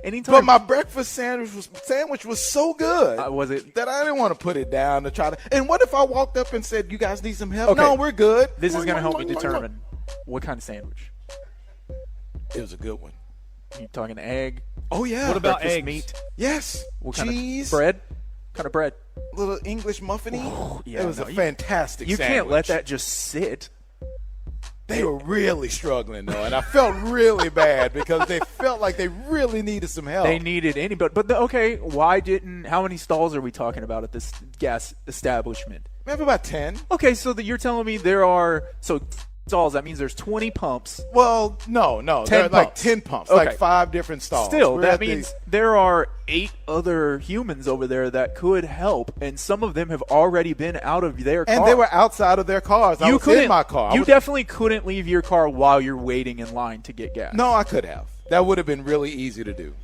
Anytime. But my breakfast sandwich was so good was it? that I didn't want to put it down to try to. And what if I walked up and said, you guys need some help? Okay. No, we're good. This is going to help me determine what kind of sandwich. It was a good one. You talking egg? Oh, yeah. What about Breakfast eggs? meat? Yes. What Cheese. Kind of bread? Kind of bread? Little English muffiny. Yeah, it was a fantastic You sandwich. can't let that just sit. They were really struggling, though, and I felt really bad because they felt like they really needed some help. They needed anybody. But, okay, why didn't – how many stalls are we talking about at this gas establishment? Maybe about 10. Okay, so you're telling me there are – so stalls, that means there's 20 pumps. Well, no. 10 There are like pumps. 10 pumps, Okay. like 5 different stalls. Still, We're that at the- means there are 8 other humans over there that could help, and some of them have already been out of their car. And they were outside of their cars. I was in my car. You definitely couldn't leave your car while you're waiting in line to get gas. No, I could have. That would have been really easy to do.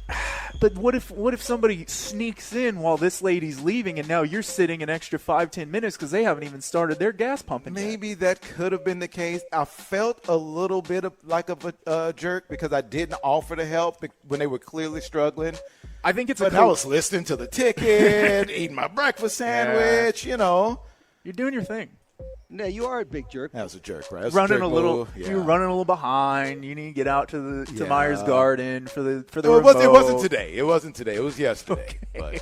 But what if somebody sneaks in while this lady's leaving, and now you're sitting an extra 5-10 minutes because they haven't even started their gas pumping yet? Maybe that could have been the case. I felt a little bit of like a jerk because I didn't offer to help when they were clearly struggling. I think it's but I was listening to the ticket, eating my breakfast sandwich, you know. You're doing your thing. No, you are a big jerk. That was a jerk, right? You're running a little behind. You need to get out to Myers Garden for the It remote. wasn't today. It wasn't today. It was yesterday. But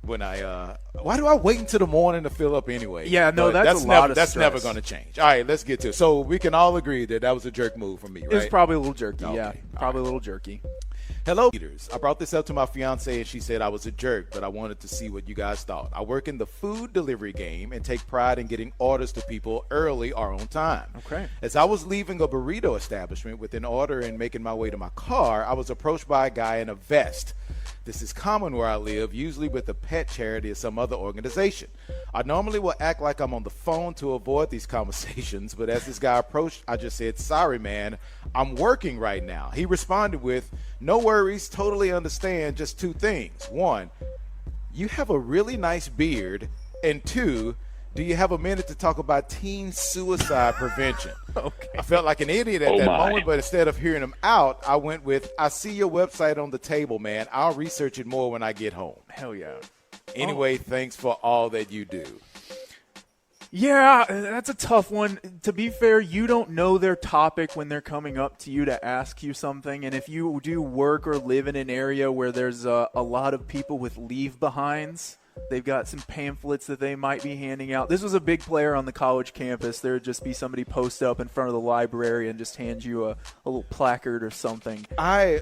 when why do I wait until the morning to fill up anyway? Yeah, no, But that's a lot of That's stress. never going to change. All right, let's get to it. So we can all agree that was a jerk move from me, right? It's probably a little jerky. Okay. Yeah, probably a little jerky. Hello, leaders. I brought this up to my fiance, and she said I was a jerk, but I wanted to see what you guys thought. I work in the food delivery game and take pride in getting orders to people early or on time. Okay. As I was leaving a burrito establishment with an order and making my way to my car, I was approached by a guy in a vest. This is common where I live, usually with a pet charity or some other organization. I normally will act like I'm on the phone to avoid these conversations, but as this guy approached, I just said, "Sorry, man, I'm working right now." He responded with, "No worries, totally understand, just 2 things. 1, you have a really nice beard, and 2, do you have a minute to talk about teen suicide prevention?" Okay. I felt like an idiot at that moment, but instead of hearing him out, I went with, "I see your website on the table, man. I'll research it more when I get home." Hell yeah. Anyway, thanks for all that you do. Yeah, that's a tough one. To be fair, you don't know their topic when they're coming up to you to ask you something. And if you do work or live in an area where there's a lot of people with leave-behinds, they've got some pamphlets that they might be handing out. This was a big player on the college campus. There would just be somebody post up in front of the library and just hand you a little placard or something. I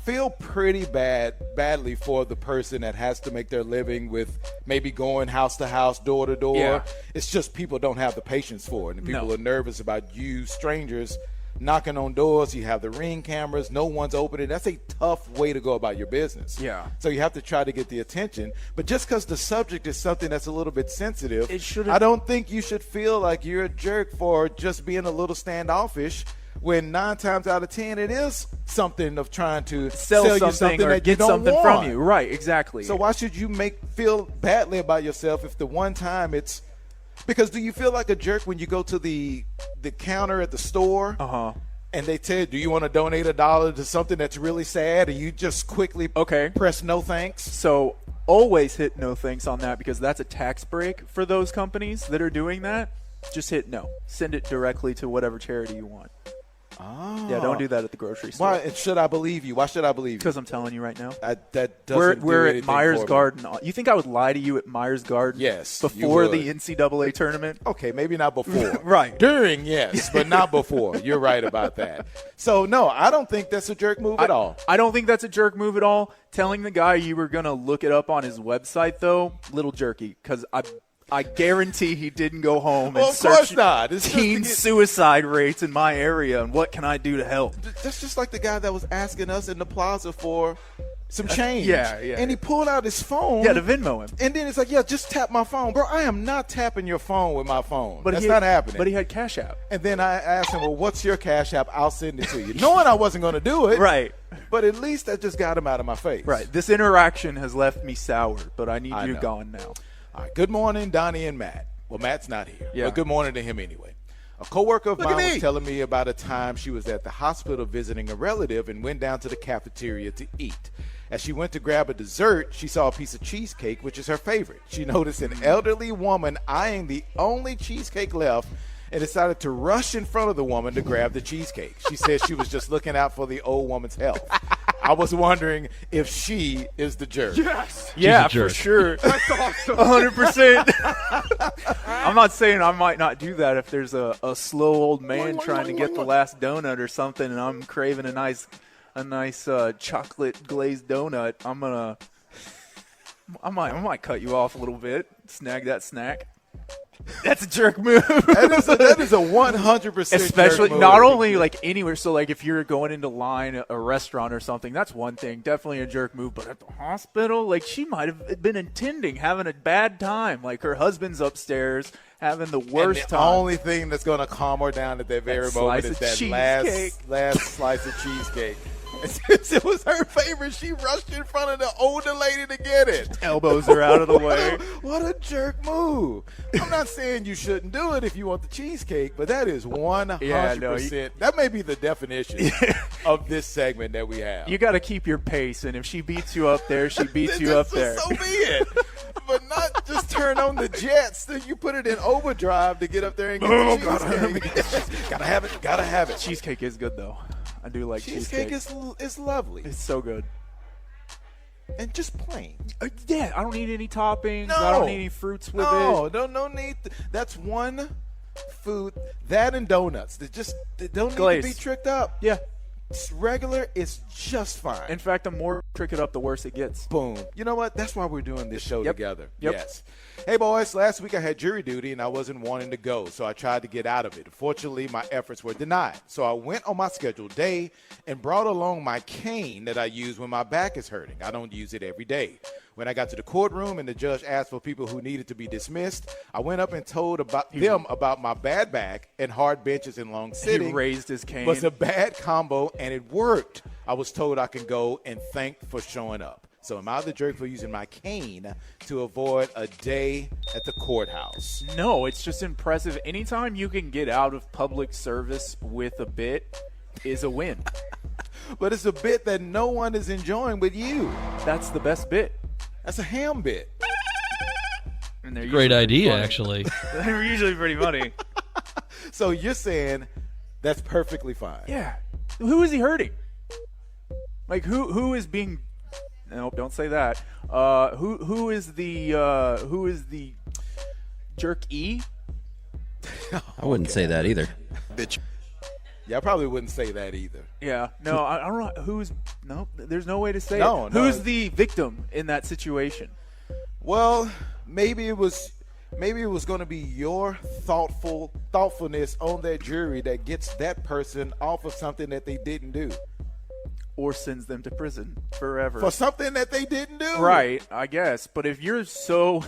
feel pretty badly for the person that has to make their living with maybe going house to house, door to door. Yeah. It's just people don't have the patience for it, and people No. are nervous about you, strangers, knocking on doors. You have the Ring cameras, no one's opening. That's a tough way to go about your business. Yeah. So you have to try to get the attention. But just because the subject is something that's a little bit sensitive, shouldn't- I don't think you should feel like you're a jerk for just being a little standoffish, when 9 times out of 10 it is something of trying to Sell you something or that get you don't something want. from you. Right, exactly. So why should you feel badly about yourself if the one time it's because do you feel like a jerk when you go to the counter at the store and they tell you, do you want to donate $1 to something that's really sad, and you just quickly press no thanks? So always hit no thanks on that, because that's a tax break for those companies that are doing that. Just hit no. Send it directly to whatever charity you want. Oh. Yeah, don't do that at the grocery store. Why should I believe you? Why should I believe you? Because I'm telling you right now. That doesn't We're do at Myers for me. Garden. You think I would lie to you at Myers Garden? Yes, Before you would. the NCAA tournament? Okay, maybe not before. Right. During, yes, but not before. You're right about that. So, no, I don't think that's a jerk move at all. I don't think that's a jerk move at all. Telling the guy you were going to look it up on his website, though, little jerky, because I guarantee he didn't go home Well, and of course search not. It's just to teen get- suicide rates in my area and what can I do to help. That's just like the guy that was asking us in the plaza for some change. Yeah. And he pulled out his phone. Yeah, to Venmo him. And then it's like, yeah, just tap my phone. Bro, I am not tapping your phone with my phone. But That's he not had- happening. But he had Cash App. And then I asked him, well, what's your Cash App? I'll send it to you. Knowing I wasn't going to do it. Right. But at least that just got him out of my face. Right. This interaction has left me sour, but I need I you know. gone now. All right. Good morning, Donnie and Matt. Well, Matt's not here. Yeah. But good morning to him anyway. A coworker of Look at mine was me. telling me about a time she was at the hospital visiting a relative and went down to the cafeteria to eat. As she went to grab a dessert, she saw a piece of cheesecake, which is her favorite. She noticed an elderly woman eyeing the only cheesecake left and decided to rush in front of the woman to grab the cheesecake. She said she was just looking out for the old woman's health. I was wondering if she is the jerk. Yes. Yeah, for sure. That's awesome. 100%. I'm not saying I might not do that if there's a slow old man trying to get the last donut or something and I'm craving a nice chocolate glazed donut. I might cut you off a little bit, snag that snack. That's a jerk move. That is a 100% Especially jerk move. not only like anywhere. So like if you're going into line at a restaurant or something, that's one thing. Definitely a jerk move. But at the hospital, like she might have been intending having a bad time. Like her husband's upstairs having the worst and the time. only thing that's going to calm her down at that very moment is that last slice of cheesecake. And since it was her favorite, she rushed in front of the older lady to get it. Elbows are out of the way. What a jerk move. I'm not saying you shouldn't do it if you want the cheesecake, but that is 100%. That may be the definition of this segment that we have. You got to keep your pace, and if she beats you up there, she beats you up there. So be it. But not just turn on the jets. Then you put it in overdrive to get up there and get the cheesecake. Gotta have it. Gotta have it. Cheesecake is good, though. I do like cheesecake. Cheesecake is lovely. It's so good. And just plain. Yeah, I don't need any toppings. I don't need any fruits with it. No need. That's one food. That and donuts. They don't need Glaze. to be tricked up. Yeah. It's regular is just fine. In fact, the more trick it up, the worse it gets. Boom. You know what? That's why we're doing this show together. Yep. Yes. Hey, boys, last week I had jury duty and I wasn't wanting to go, so I tried to get out of it. Fortunately, my efforts were denied. So I went on my scheduled day and brought along my cane that I use when my back is hurting. I don't use it every day. When I got to the courtroom and the judge asked for people who needed to be dismissed, I went up and told them about my bad back and hard benches and long sitting. He raised his cane. Was a bad combo, and it worked. I was told I can go and thanked for showing up. So am I the jerk for using my cane to avoid a day at the courthouse? No, it's just impressive. Anytime you can get out of public service with a bit is a win. But it's a bit that no one is enjoying but you. That's the best bit. That's a ham bit. And they're Great usually idea, funny. actually. They're usually pretty funny. So you're saying that's perfectly fine. Yeah. Who is he hurting? Like who is being? No, don't say that. Who is the jerk E? I wouldn't say that either. Bitch. Yeah, I probably wouldn't say that either. Yeah. No, I don't know who's. No, there's no way to say No, it. no. Who's the victim in that situation? Well, maybe it was going to be your thoughtfulness on that jury that gets that person off of something that they didn't do. Or sends them to prison forever. For something that they didn't do. Right, I guess. But if you're so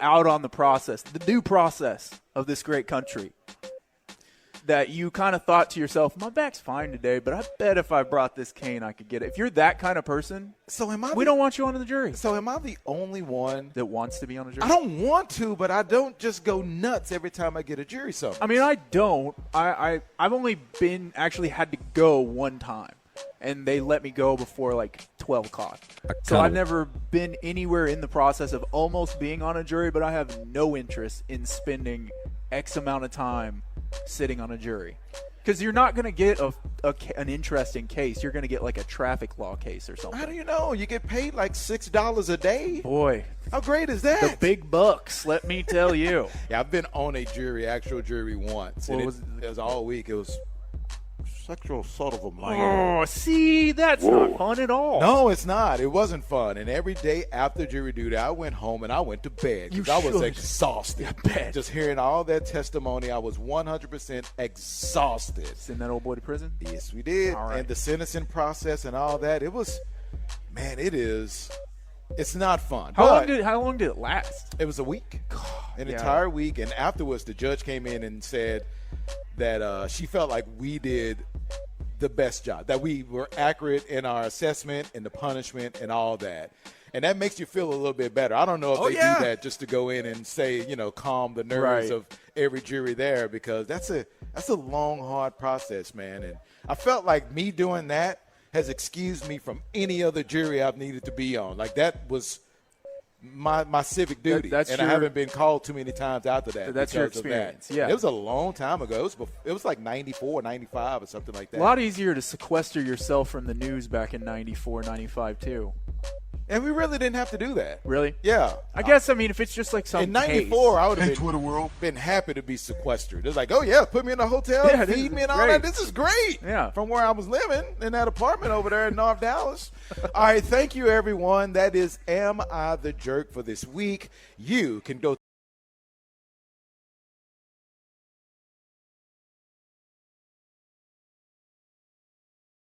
out on the process, the due process of this great country, that you kind of thought to yourself, my back's fine today, but I bet if I brought this cane, I could get it. If you're that kind of person, we don't want you on the jury. So am I the only one that wants to be on the jury? I don't want to, but I don't just go nuts every time I get a jury summons. I mean, I don't. I've only actually had to go one time, and they let me go before like 12 o'clock. So I've never been anywhere in the process of almost being on a jury, but I have no interest in spending X amount of time sitting on a jury. Because you're not going to get an interesting case. You're going to get like a traffic law case or something. How do you know? You get paid like $6 a day. Boy. How great is that? The big bucks, let me tell you. Yeah, I've been on a actual jury once. What And was it was all week. It was sexual assault of a minor. Oh, see, that's not fun at all. No, it's not. It wasn't fun. And every day after jury duty, I went home and I went to bed because I was exhausted. Just hearing all that testimony, I was 100% exhausted. Send that old boy to prison? Yes, we did. All right. And the sentencing process and all that, it was, man, it's not fun. How long did it last? It was a week, an yeah. entire week. And afterwards, the judge came in and said that she felt like we did the best job, that we were accurate in our assessment and the punishment and all that. And that makes you feel a little bit better. I don't know if they do that just to go in and say, calm the nerves of every jury there, because that's a long, hard process, man. And I felt like me doing that has excused me from any other jury I've needed to be on. Like, that was my civic duty, I haven't been called too many times after that. That's your experience. That. Yeah, it was a long time ago. It was like 94, 95 or something like that. A lot easier to sequester yourself from the news back in 94, 95 too. And we really didn't have to do that. Really? Yeah. I guess, if it's just like some in 94, I would have been happy to be sequestered. It's like, oh, yeah, put me in a hotel, feed me and all that. This is great. Yeah. From where I was living in that apartment over there in North Dallas. All right, thank you, everyone. That is Am I the Jerk for this week. You can go